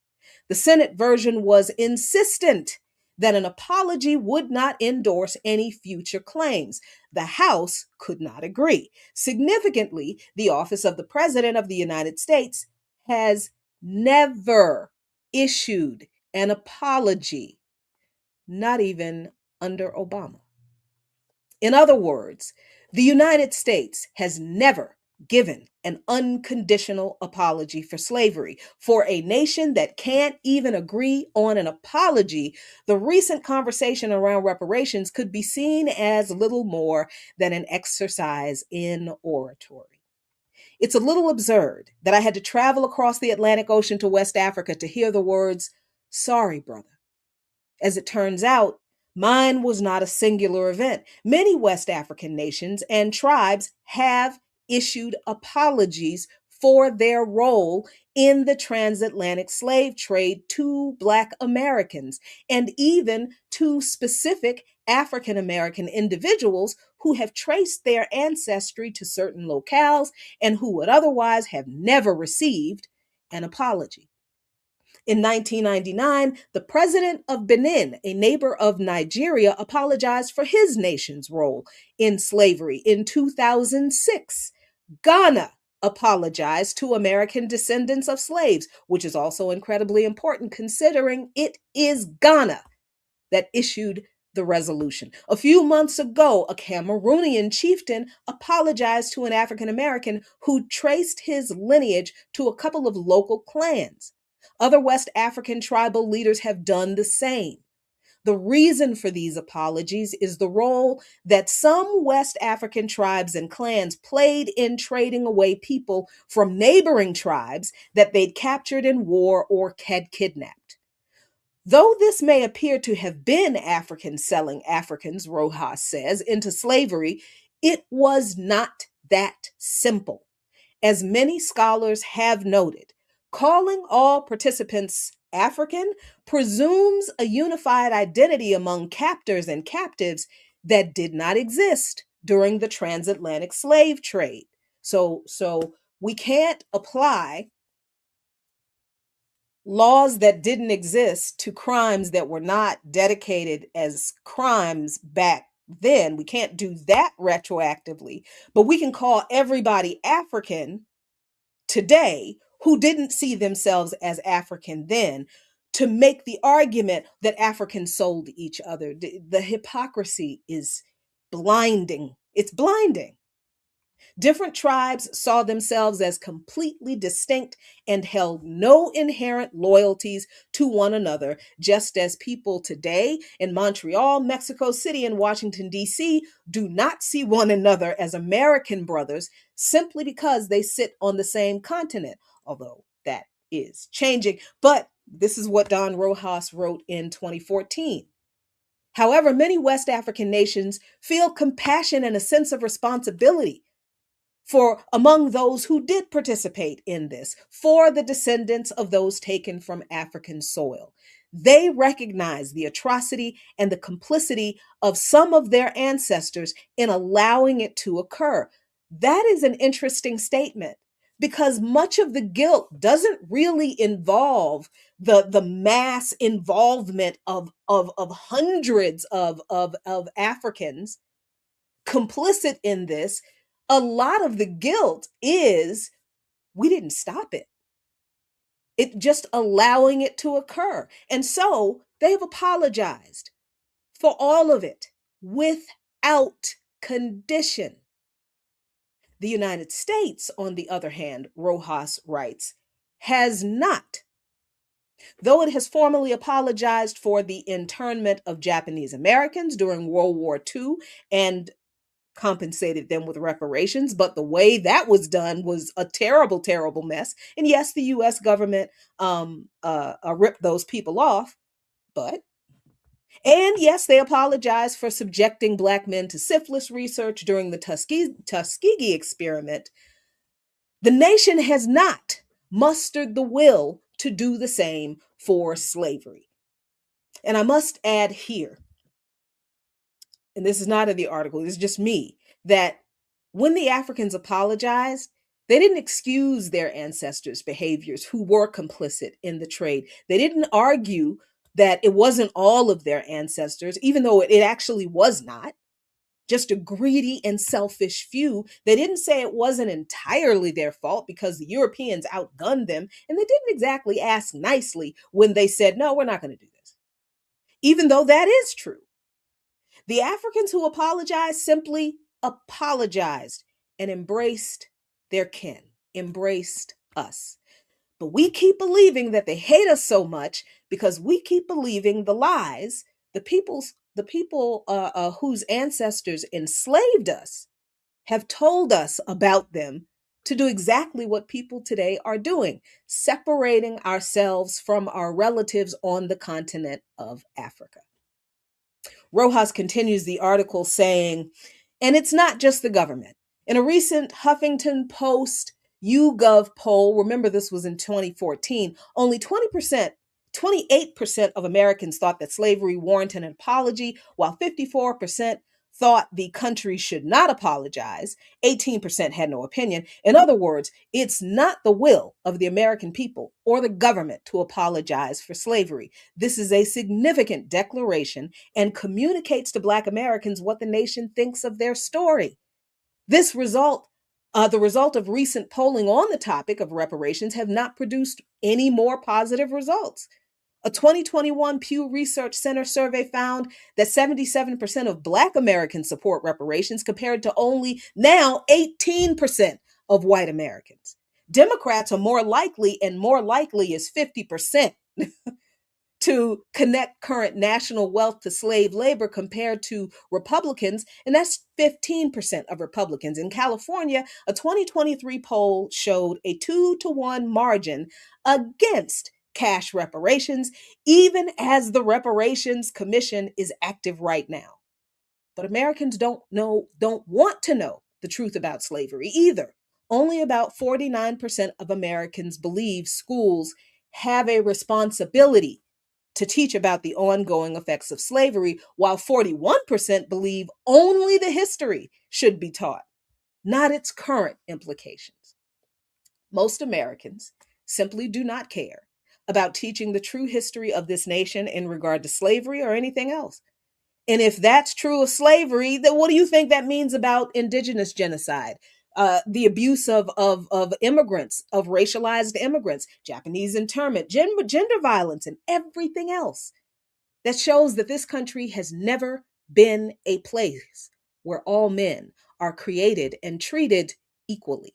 The Senate version was insistent that an apology would not endorse any future claims. The House could not agree. Significantly, the Office of the President of the United States has never issued an apology, not even under Obama. In other words, the United States has never given an unconditional apology for slavery. For a nation that can't even agree on an apology, the recent conversation around reparations could be seen as little more than an exercise in oratory. It's a little absurd that I had to travel across the Atlantic Ocean to West Africa to hear the words, "Sorry, brother." As it turns out, mine was not a singular event. Many West African nations and tribes have issued apologies for their role in the transatlantic slave trade to Black Americans and even to specific African American individuals who have traced their ancestry to certain locales and who would otherwise have never received an apology. In 1999, the president of Benin, a neighbor of Nigeria, apologized for his nation's role in slavery. In 2006, Ghana apologized to American descendants of slaves, which is also incredibly important considering it is Ghana that issued the resolution. A few months ago, a Cameroonian chieftain apologized to an African American who traced his lineage to a couple of local clans. Other West African tribal leaders have done the same. The reason for these apologies is the role that some West African tribes and clans played in trading away people from neighboring tribes that they'd captured in war or had kidnapped. Though this may appear to have been Africans selling Africans, Rojas says, into slavery, it was not that simple. As many scholars have noted, calling all participants African presumes a unified identity among captors and captives that did not exist during the transatlantic slave trade. So we can't apply laws that didn't exist to crimes that were not dedicated as crimes back then. We can't do that retroactively, but we can call everybody African today who didn't see themselves as African then to make the argument that Africans sold each other. The hypocrisy is blinding. It's blinding. Different tribes saw themselves as completely distinct and held no inherent loyalties to one another, just as people today in Montreal, Mexico City, and Washington, D.C. do not see one another as American brothers simply because they sit on the same continent, although that is changing. But this is what Don Rojas wrote in 2014. However, many West African nations feel compassion and a sense of responsibility for among those who did participate in this, for the descendants of those taken from African soil. They recognize the atrocity and the complicity of some of their ancestors in allowing it to occur. That is an interesting statement because much of the guilt doesn't really involve the mass involvement of hundreds of Africans complicit in this. A lot of the guilt is we didn't stop it. It just allowing it to occur. And so they've apologized for all of it without condition. The United States, on the other hand, Rojas writes, has not. Though it has formally apologized for the internment of Japanese Americans during World War II and compensated them with reparations, but the way that was done was a terrible, terrible mess. And yes, the U.S. government ripped those people off, but and yes, they apologized for subjecting Black men to syphilis research during the Tuskegee experiment. The nation has not mustered the will to do the same for slavery. And I must add here, and this is not in the article, it's just me, that when the Africans apologized, they didn't excuse their ancestors' behaviors who were complicit in the trade. They didn't argue that it wasn't all of their ancestors, even though it actually was not, just a greedy and selfish few. They didn't say it wasn't entirely their fault because the Europeans outgunned them, and they didn't exactly ask nicely when they said, no, we're not going to do this, even though that is true. The Africans who apologized simply apologized and embraced their kin, embraced us. But we keep believing that they hate us so much because we keep believing the lies. The people whose ancestors enslaved us have told us about them to do exactly what people today are doing, separating ourselves from our relatives on the continent of Africa. Rojas continues the article saying, and it's not just the government. In a recent Huffington Post YouGov poll, remember this was in 2014, only 28% of Americans thought that slavery warranted an apology, while 54% thought the country should not apologize. 18% had no opinion. In other words, it's not the will of the American people or the government to apologize for slavery. This is a significant declaration and communicates to Black Americans what the nation thinks of their story. The result of recent polling on the topic of reparations have not produced any more positive results. A 2021 Pew Research Center survey found that 77% of Black Americans support reparations compared to only now 18% of white Americans. Democrats are more likely, and more likely is 50%, to connect current national wealth to slave labor compared to Republicans, and that's 15% of Republicans. In California, a 2023 poll showed a 2-to-1 margin against cash reparations, even as the Reparations Commission is active right now. But Americans don't want to know the truth about slavery either. Only about 49% of Americans believe schools have a responsibility to teach about the ongoing effects of slavery, while 41% believe only the history should be taught, not its current implications. Most Americans simply do not care about teaching the true history of this nation in regard to slavery or anything else. And if that's true of slavery, then what do you think that means about indigenous genocide? The abuse of immigrants, of racialized immigrants, Japanese internment, gender violence, and everything else. That shows that this country has never been a place where all men are created and treated equally.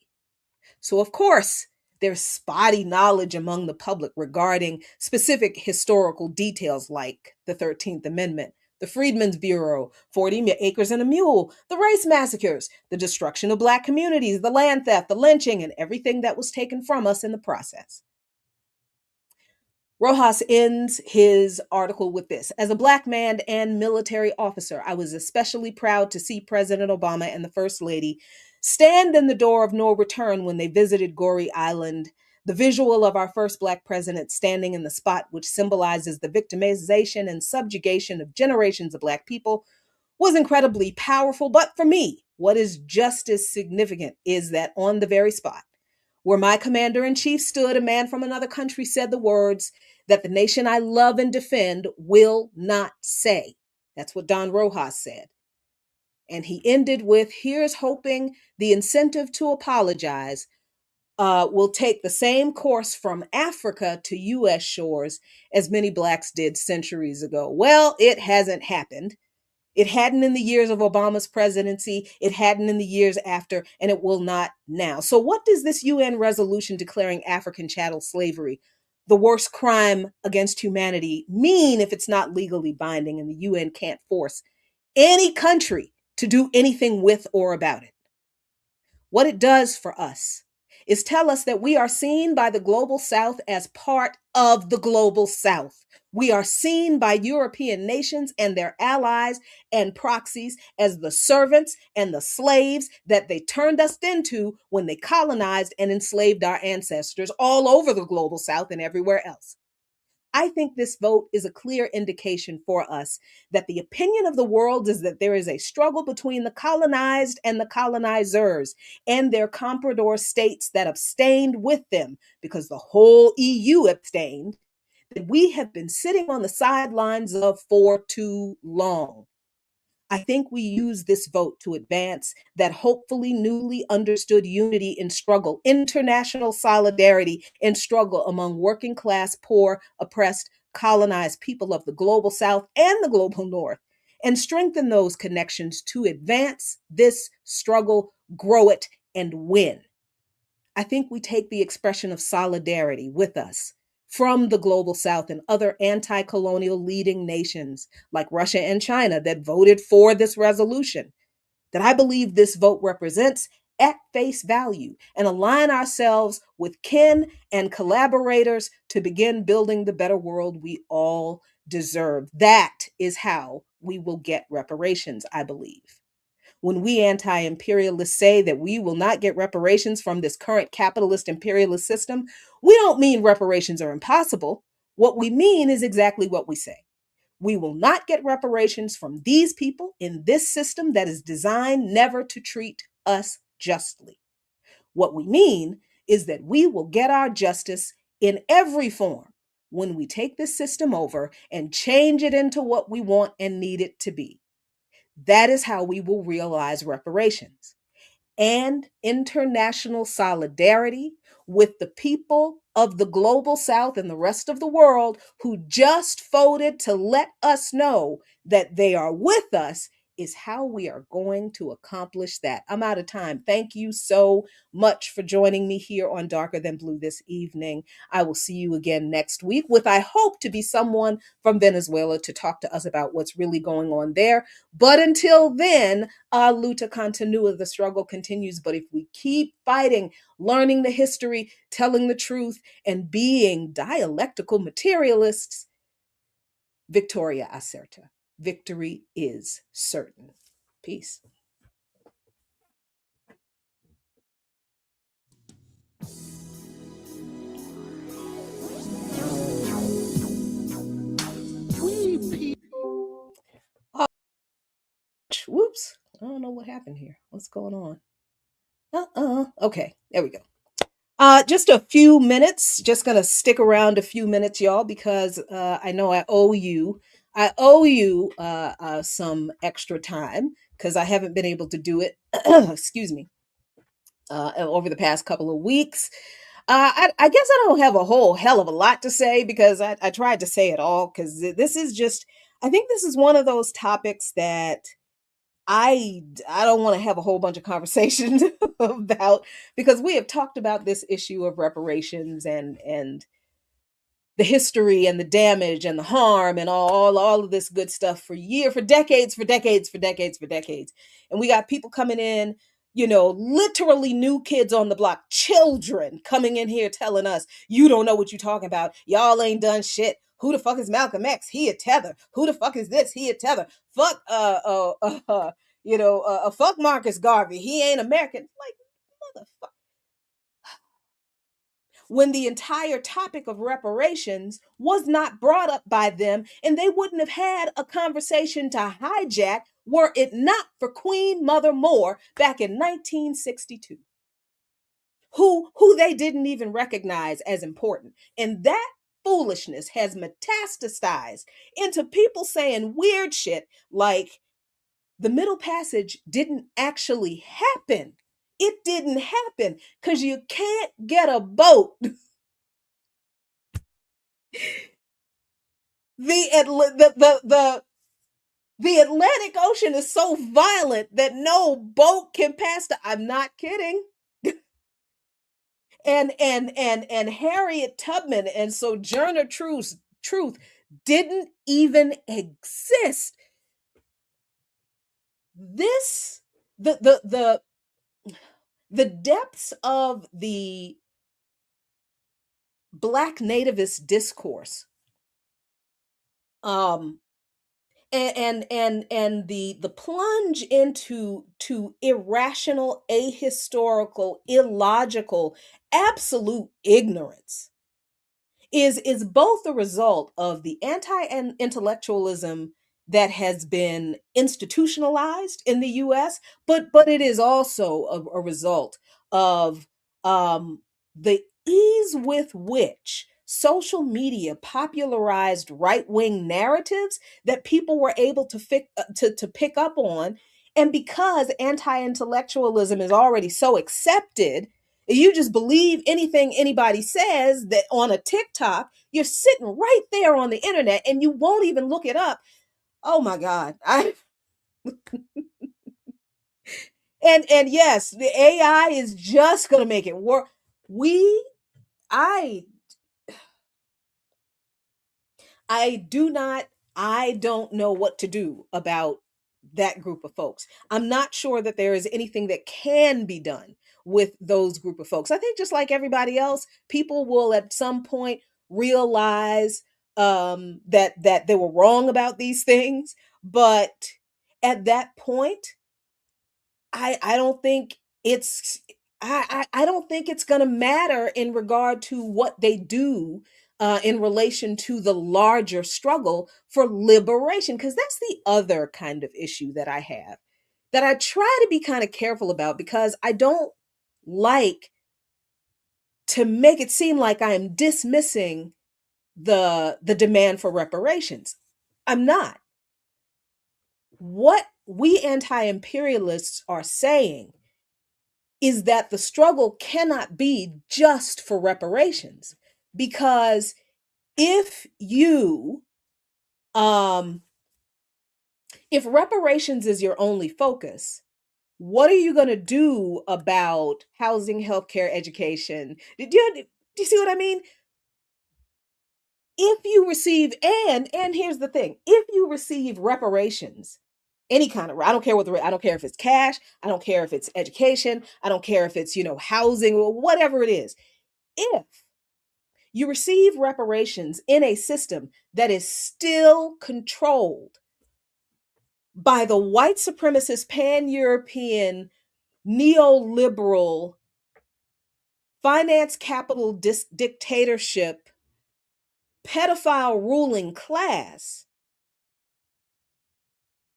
So, of course, there's spotty knowledge among the public regarding specific historical details like the 13th Amendment, the Freedmen's Bureau, 40 acres and a mule, the race massacres, the destruction of Black communities, the land theft, the lynching, and everything that was taken from us in the process. Rojas ends his article with this: As a Black man and military officer, I was especially proud to see President Obama and the First Lady stand in the door of no return when they visited Goree Island. The visual of our first Black president standing in the spot which symbolizes the victimization and subjugation of generations of Black people was incredibly powerful. But for me, what is just as significant is that on the very spot where my commander in chief stood, a man from another country said the words that the nation I love and defend will not say. That's what Don Rojas said. And he ended with, here's hoping the incentive to apologize will take the same course from Africa to U.S. shores as many Blacks did centuries ago. Well, it hasn't happened. It hadn't in the years of Obama's presidency. It hadn't in the years after, and it will not now. So, what does this UN resolution declaring African chattel slavery the worst crime against humanity mean if it's not legally binding and the UN can't force any country to do anything with or about it? What it does for us is tell us that we are seen by the global South as part of the global South. We are seen by European nations and their allies and proxies as the servants and the slaves that they turned us into when they colonized and enslaved our ancestors all over the global South and everywhere else. I think this vote is a clear indication for us that the opinion of the world is that there is a struggle between the colonized and the colonizers and their comprador states that abstained with them because the whole EU abstained, that we have been sitting on the sidelines of for too long. I think we use this vote to advance that hopefully newly understood unity in struggle, international solidarity in struggle among working class, poor, oppressed, colonized people of the global South and the global North, and strengthen those connections to advance this struggle, grow it, and win. I think we take the expression of solidarity with us from the global South and other anti colonial leading nations like Russia and China that voted for this resolution, that I believe this vote represents at face value, and align ourselves with kin and collaborators to begin building the better world we all deserve. That is how we will get reparations, I believe. When we anti imperialists say that we will not get reparations from this current capitalist imperialist system, we don't mean reparations are impossible. What we mean is exactly what we say. We will not get reparations from these people in this system that is designed never to treat us justly. What we mean is that we will get our justice in every form when we take this system over and change it into what we want and need it to be. That is how we will realize reparations and international solidarity with the people of the global South and the rest of the world who just voted to let us know that they are with us is how we are going to accomplish that. I'm out of time. Thank you so much for joining me here on Darker Than Blue this evening. I will see you again next week with, I hope, to be someone from Venezuela to talk to us about what's really going on there. But until then, our luta continua, the struggle continues. But if we keep fighting, learning the history, telling the truth, and being dialectical materialists, Victoria Acerta. Victory is certain. Peace. We people. Oh, whoops. I don't know what happened here. What's going on? Okay, there we go. Just a few minutes. Just gonna stick around a few minutes, y'all, because I know I owe you. I owe you some extra time because I haven't been able to do it. Excuse me. Over the past couple of weeks. I guess I don't have a whole hell of a lot to say because I tried to say it all because this is just. I think this is one of those topics that I don't want to have a whole bunch of conversations about because we have talked about this issue of reparations and the history and the damage and the harm and all of this good stuff for decades, for decades, for decades, for decades. And we got people coming in, literally new kids on the block children coming in here telling us, you don't know what you're talking about. Y'all ain't done shit. Who the fuck is Malcolm X? He a tether. Who the fuck is this? He a tether. Fuck, fuck Marcus Garvey. He ain't American. Like, motherfucker. When the entire topic of reparations was not brought up by them, and they wouldn't have had a conversation to hijack were it not for Queen Mother Moore back in 1962, who they didn't even recognize as important. And that foolishness has metastasized into people saying weird shit like the Middle Passage didn't actually happen. It didn't happen because you can't get a boat. The Atlantic Ocean is so violent that no boat can pass the. I'm not kidding. And Harriet Tubman and Sojourner Truth didn't even exist. This the depths of the Black nativist discourse, um and the plunge into to irrational, ahistorical, illogical, absolute ignorance is both the result of the anti-intellectualism that has been institutionalized in the US, but it is also a result of the ease with which social media popularized right-wing narratives that people were able to pick up on. And because anti-intellectualism is already so accepted, you just believe anything anybody says that on a TikTok, you're sitting right there on the internet and you won't even look it up. Oh my God. And yes, the AI is just gonna make it work. We I I do not I don't know what to do about that group of folks. I'm not sure that there is anything that can be done with those group of folks. I think just like everybody else, people will at some point realize that they were wrong about these things, but at that point, I don't think it's I don't think it's going to matter in regard to what they do in relation to the larger struggle for liberation, because that's the other kind of issue that I have, that I try to be kind of careful about, because I don't like to make it seem like I am dismissing the demand for reparations. I'm not. What we anti-imperialists are saying is that the struggle cannot be just for reparations, because if you um if reparations is your only focus, what are you going to do about housing, healthcare, education? Do you see what I mean? If you receive, and here's the thing, if you receive reparations, any kind of, I don't care what I don't care if it's cash, I don't care if it's education, I don't care if it's, housing or whatever it is. If you receive reparations in a system that is still controlled by the white supremacist, pan-European, neoliberal, finance capital dictatorship, pedophile ruling class,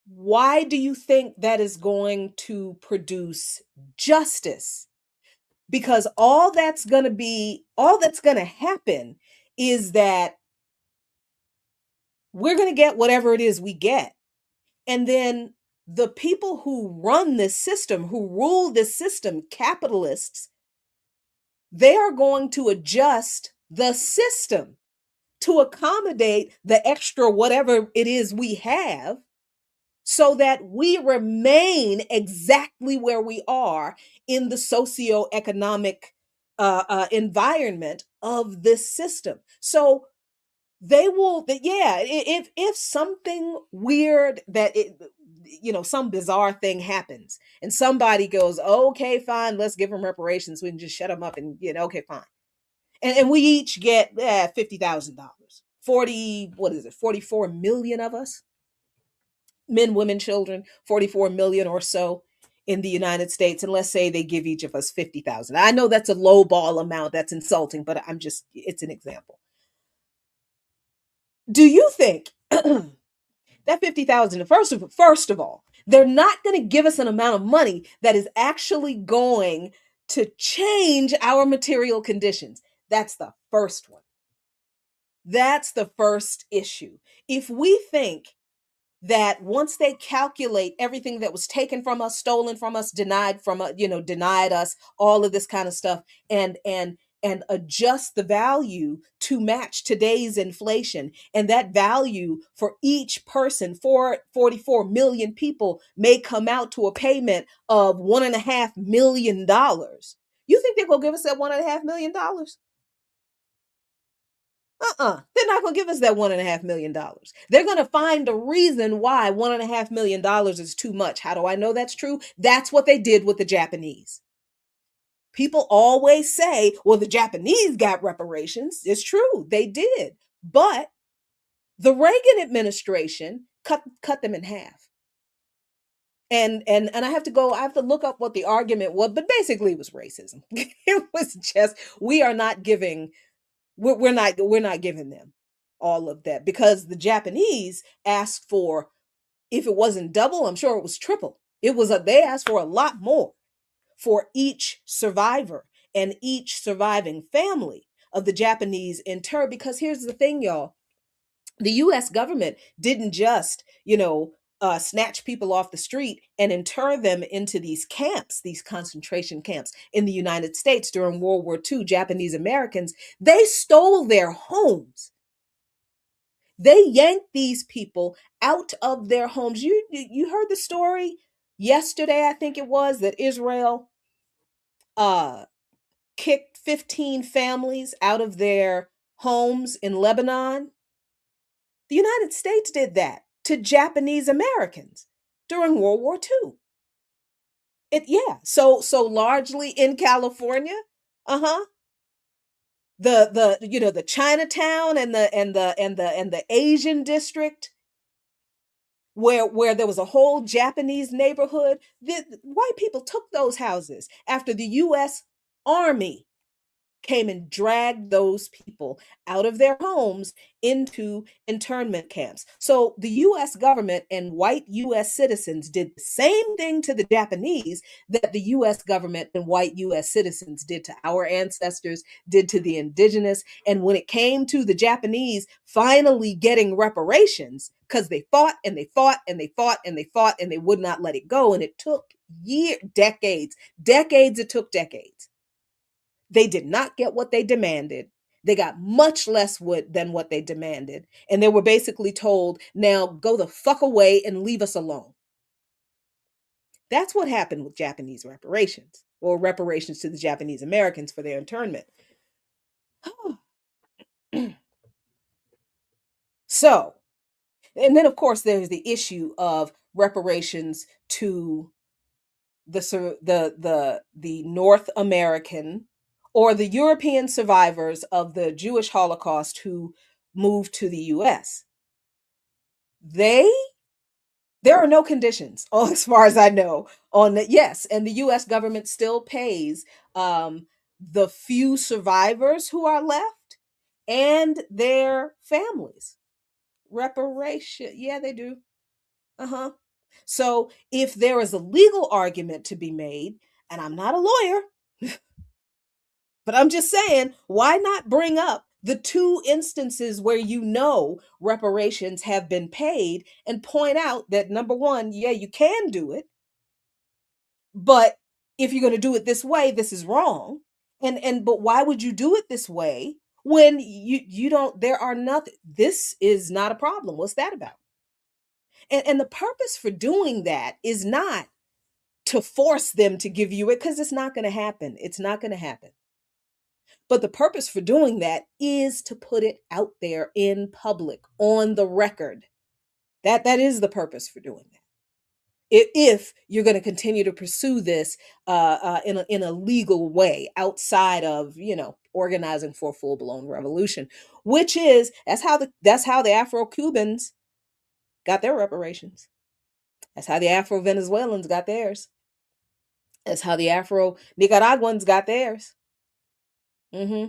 why do you think that is going to produce justice? Because all that's going to happen is that we're going to get whatever it is we get. And then the people who run this system, who rule this system, capitalists, they are going to adjust the system to accommodate the extra whatever it is we have, so that we remain exactly where we are in the socioeconomic environment of this system. So They will, yeah, if something weird that some bizarre thing happens and somebody goes, okay, fine, let's give them reparations, we can just shut them up and, okay, fine. And we each get $50,000. 40, what is it, 44 million of us, men, women, children, 44 million or so in the United States. And let's say they give each of us 50,000. I know that's a low ball amount, that's insulting, but it's an example. Do you think that 50,000, first of all, they're not going to give us an amount of money that is actually going to change our material conditions? That's the first one. That's the first issue. If we think that once they calculate everything that was taken from us, stolen from us, denied from us, denied us, all of this kind of stuff, and adjust the value to match today's inflation, and that value for each person, for 44 million people, may come out to a payment of $1.5 million. You think they're gonna give us that $1.5 million? They're not going to give us that $1.5 million. They're going to find a reason why $1.5 million is too much. How do I know that's true? That's what they did with the Japanese. People always say, well, the Japanese got reparations. It's true, they did. But the Reagan administration cut them in half. And I have to look up what the argument was, but basically it was racism. It was just, we are not giving we're not giving them all of that, because the Japanese asked for, if it wasn't double, I'm sure it was triple. They asked for a lot more for each survivor and each surviving family of the Japanese intern. Because here's the thing, y'all, the US government didn't just, snatch people off the street and inter them into these camps, these concentration camps in the United States during World War II. Japanese Americans, they stole their homes. They yanked these people out of their homes. You heard the story yesterday, I think it was, that Israel uh kicked 15 families out of their homes in Lebanon. The United States did that to Japanese Americans during World War II. So largely in California, uh-huh. The Chinatown and the Asian district, where there was a whole Japanese neighborhood. The white people took those houses after the US Army came and dragged those people out of their homes into internment camps. So the US government and white US citizens did the same thing to the Japanese that the US government and white US citizens did to our ancestors, did to the indigenous. And when it came to the Japanese finally getting reparations, because they fought and they fought and they fought and they fought and they would not let it go. And it took decades, it took decades. They did not get what they demanded. They got much less than what they demanded. And they were basically told, now go the fuck away and leave us alone. That's what happened with Japanese reparations, or reparations to the Japanese Americans for their internment. So, and then of course there's the issue of reparations to the North American or the European survivors of the Jewish Holocaust who moved to the US. They There are no conditions, as far as I know, on that. Yes, and the US government still pays the few survivors who are left and their families reparation. Yeah, they do. Uh-huh. So if there is a legal argument to be made, and I'm not a lawyer, but I'm just saying, why not bring up the two instances where reparations have been paid, and point out that, number one, yeah, you can do it, but if you're going to do it this way, this is wrong. But why would you do it this way when you don't, there are nothing, this is not a problem. What's that about? And the purpose for doing that is not to force them to give you it, because it's not going to happen. It's not going to happen. But the purpose for doing that is to put it out there in public, on the record. That is the purpose for doing that. If you're going to continue to pursue this in a legal way outside of organizing for a full blown revolution, which is that's how the Afro Cubans got their reparations. That's how the Afro Venezuelans got theirs. That's how the Afro Nicaraguans got theirs. Hmm.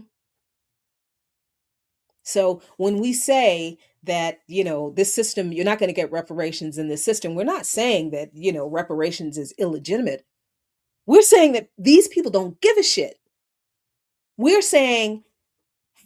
So when we say that, this system, you're not going to get reparations in this system, we're not saying that, reparations is illegitimate. We're saying that these people don't give a shit. We're saying,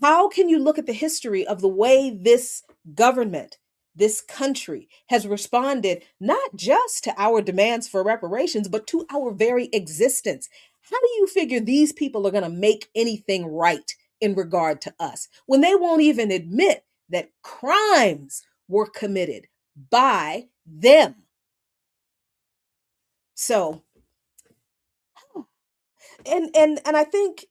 how can you look at the history of the way this government, this country has responded not just to our demands for reparations, but to our very existence? How do you figure these people are going to make anything right in regard to us when they won't even admit that crimes were committed by them? So, and I think,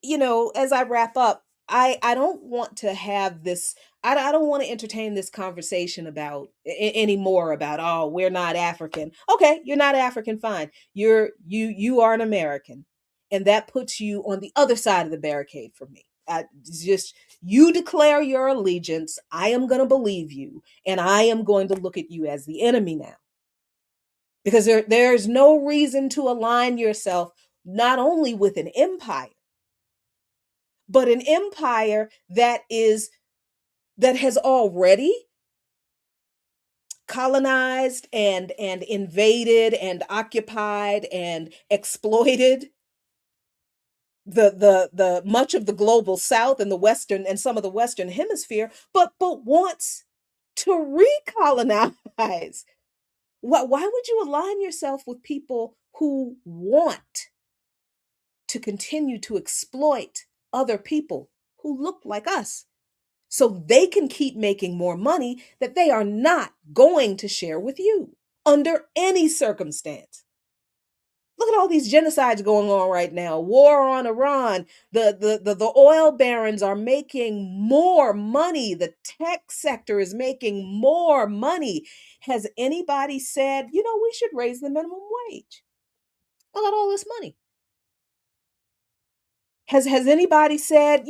as I wrap up, I don't want to have this. I don't want to entertain this conversation about anymore about, oh, we're not African. Okay, you're not African, fine. You are an American, and that puts you on the other side of the barricade for me. It's just, you declare your allegiance, I am going to believe you, and I am going to look at you as the enemy now, because there's no reason to align yourself not only with an empire, but an empire that has already colonized and invaded and occupied and exploited the much of the global south and the western and some of the western hemisphere, but wants to recolonize. Why would you align yourself with people who want to continue to exploit other people who look like us, so they can keep making more money that they are not going to share with you under any circumstance? Look at all these genocides going on right now. War on Iran. The oil barons are making more money. The tech sector is making more money. Has anybody said, we should raise the minimum wage? Look at all this money. Has anybody said,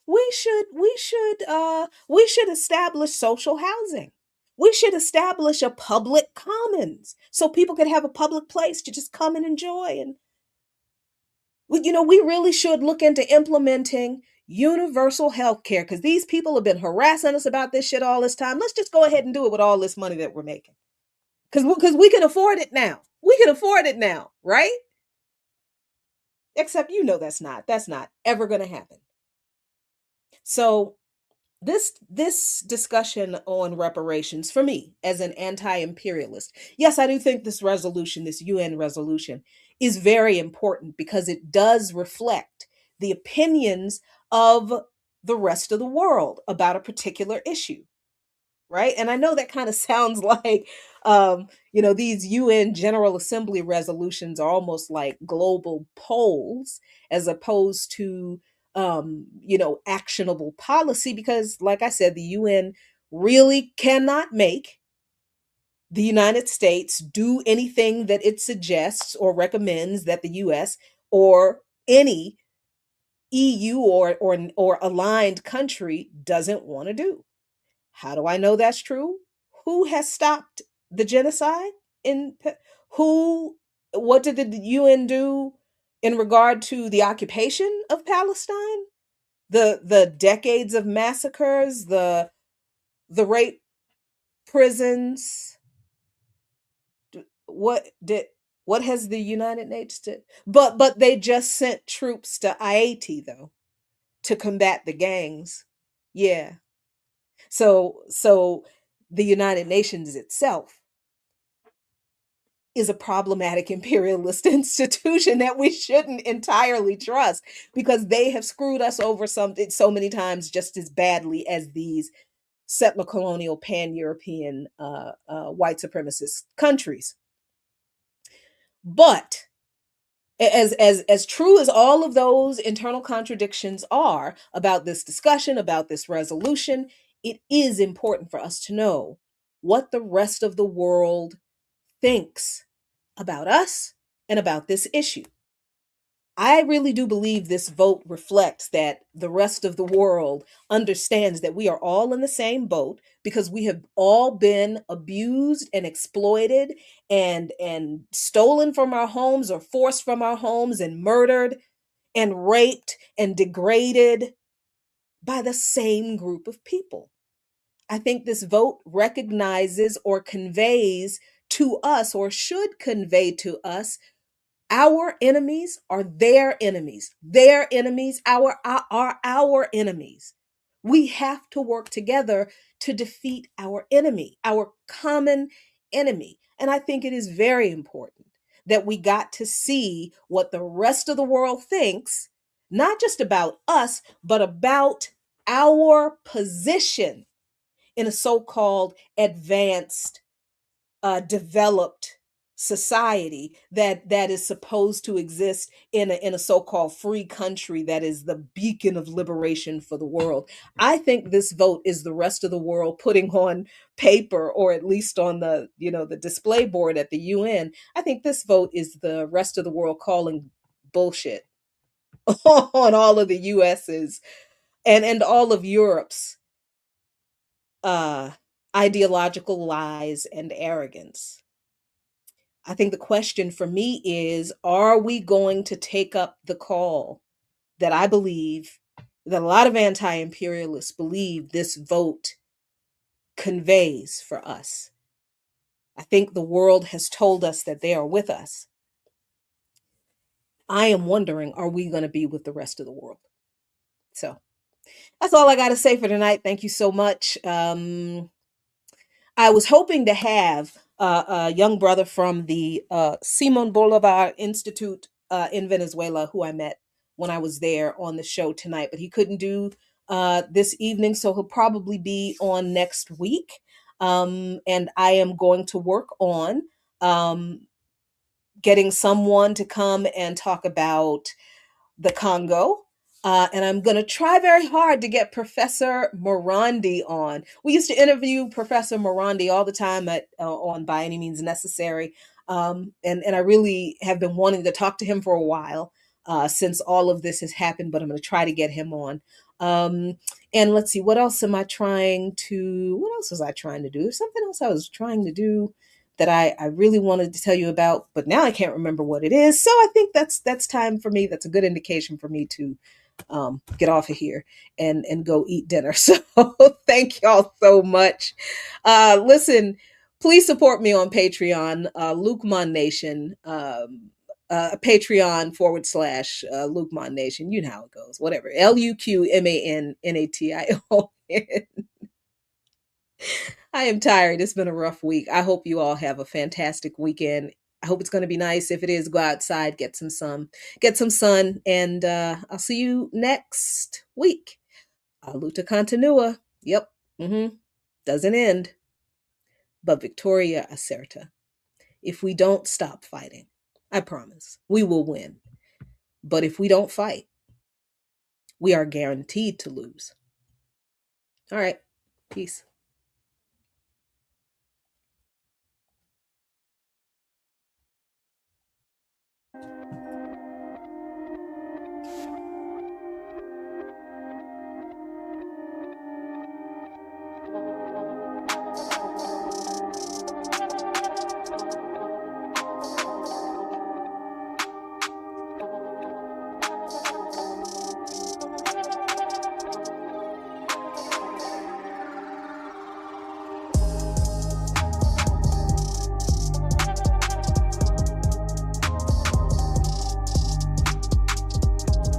we should establish social housing. We should establish a public commons so people could have a public place to just come and enjoy. And we really should look into implementing universal health care, because these people have been harassing us about this shit all this time. Let's just go ahead and do it with all this money that we're making. Because we can afford it now. We can afford it now, right? Except that's not ever going to happen. So this discussion on reparations, for me as an anti-imperialist, yes, I do think this UN resolution is very important, because it does reflect the opinions of the rest of the world about a particular issue, right? And I know that kind of sounds like, these UN General Assembly resolutions are almost like global polls, as opposed to, actionable policy, because, like I said, the UN really cannot make the United States do anything that it suggests or recommends that the US or any EU or aligned country doesn't want to do. How do I know that's true? Who has stopped the genocide who what did the UN do in regard to the occupation of Palestine? The decades of massacres, the rape prisons. What did what has the United Nations did? But they just sent troops to Haiti, though, to combat the gangs. Yeah. So the United Nations itself is a problematic imperialist institution that we shouldn't entirely trust, because they have screwed us over something so many times just as badly as these settler colonial pan-European white supremacist countries. But As true as all of those internal contradictions are about this discussion, about this resolution, it is important for us to know what the rest of the world thinks about us and about this issue. I really do believe this vote reflects that the rest of the world understands that we are all in the same boat because we have all been abused and exploited and stolen from our homes or forced from our homes and murdered and raped and degraded by the same group of people. I think this vote recognizes or conveys to us, or should convey to us, our enemies are their enemies. Their enemies are our enemies. We have to work together to defeat our enemy, our common enemy. And I think it is very important that we got to see what the rest of the world thinks, not just about us, but about our position in a so called advanced, developed society that is supposed to exist in a so-called free country that is the beacon of liberation for the world. I think this vote is the rest of the world putting on paper, or at least on the, the display board at the UN. I think this vote is the rest of the world calling bullshit on all of the US's and all of Europe's uh ideological lies and arrogance. I think the question for me is, are we going to take up the call that I believe, that a lot of anti imperialists believe this vote conveys for us? I think the world has told us that they are with us. I am wondering, are we going to be with the rest of the world? So that's all I got to say for tonight. Thank you so much. I was hoping to have a young brother from the Simon Bolivar Institute in Venezuela, who I met when I was there, on the show tonight, but he couldn't do this evening, so he'll probably be on next week. And I am going to work on um, getting someone to come and talk about the Congo. And I'm going to try very hard to get Professor Morandi on. We used to interview Professor Morandi all the time on By Any Means Necessary. And I really have been wanting to talk to him for a while, since all of this has happened, but I'm going to try to get him on. Um, and let's see, what else was I trying to do? There's something else I was trying to do that I really wanted to tell you about, but now I can't remember what it is. So I think that's time for me. That's a good indication for me to get off of here and go eat dinner. So thank y'all so much. Listen, please support me on Patreon, Lukeman Nation. Patreon / Lukeman Nation. You know how it goes. Whatever. LUQMANNATION. I am tired. It's been a rough week. I hope you all have a fantastic weekend. I hope it's going to be nice. If it is, go outside, get some sun, and I'll see you next week. Luta continua. Yep. Doesn't end, but Victoria Acerta. If we don't stop fighting, I promise we will win. But if we don't fight, we are guaranteed to lose. All right. Peace.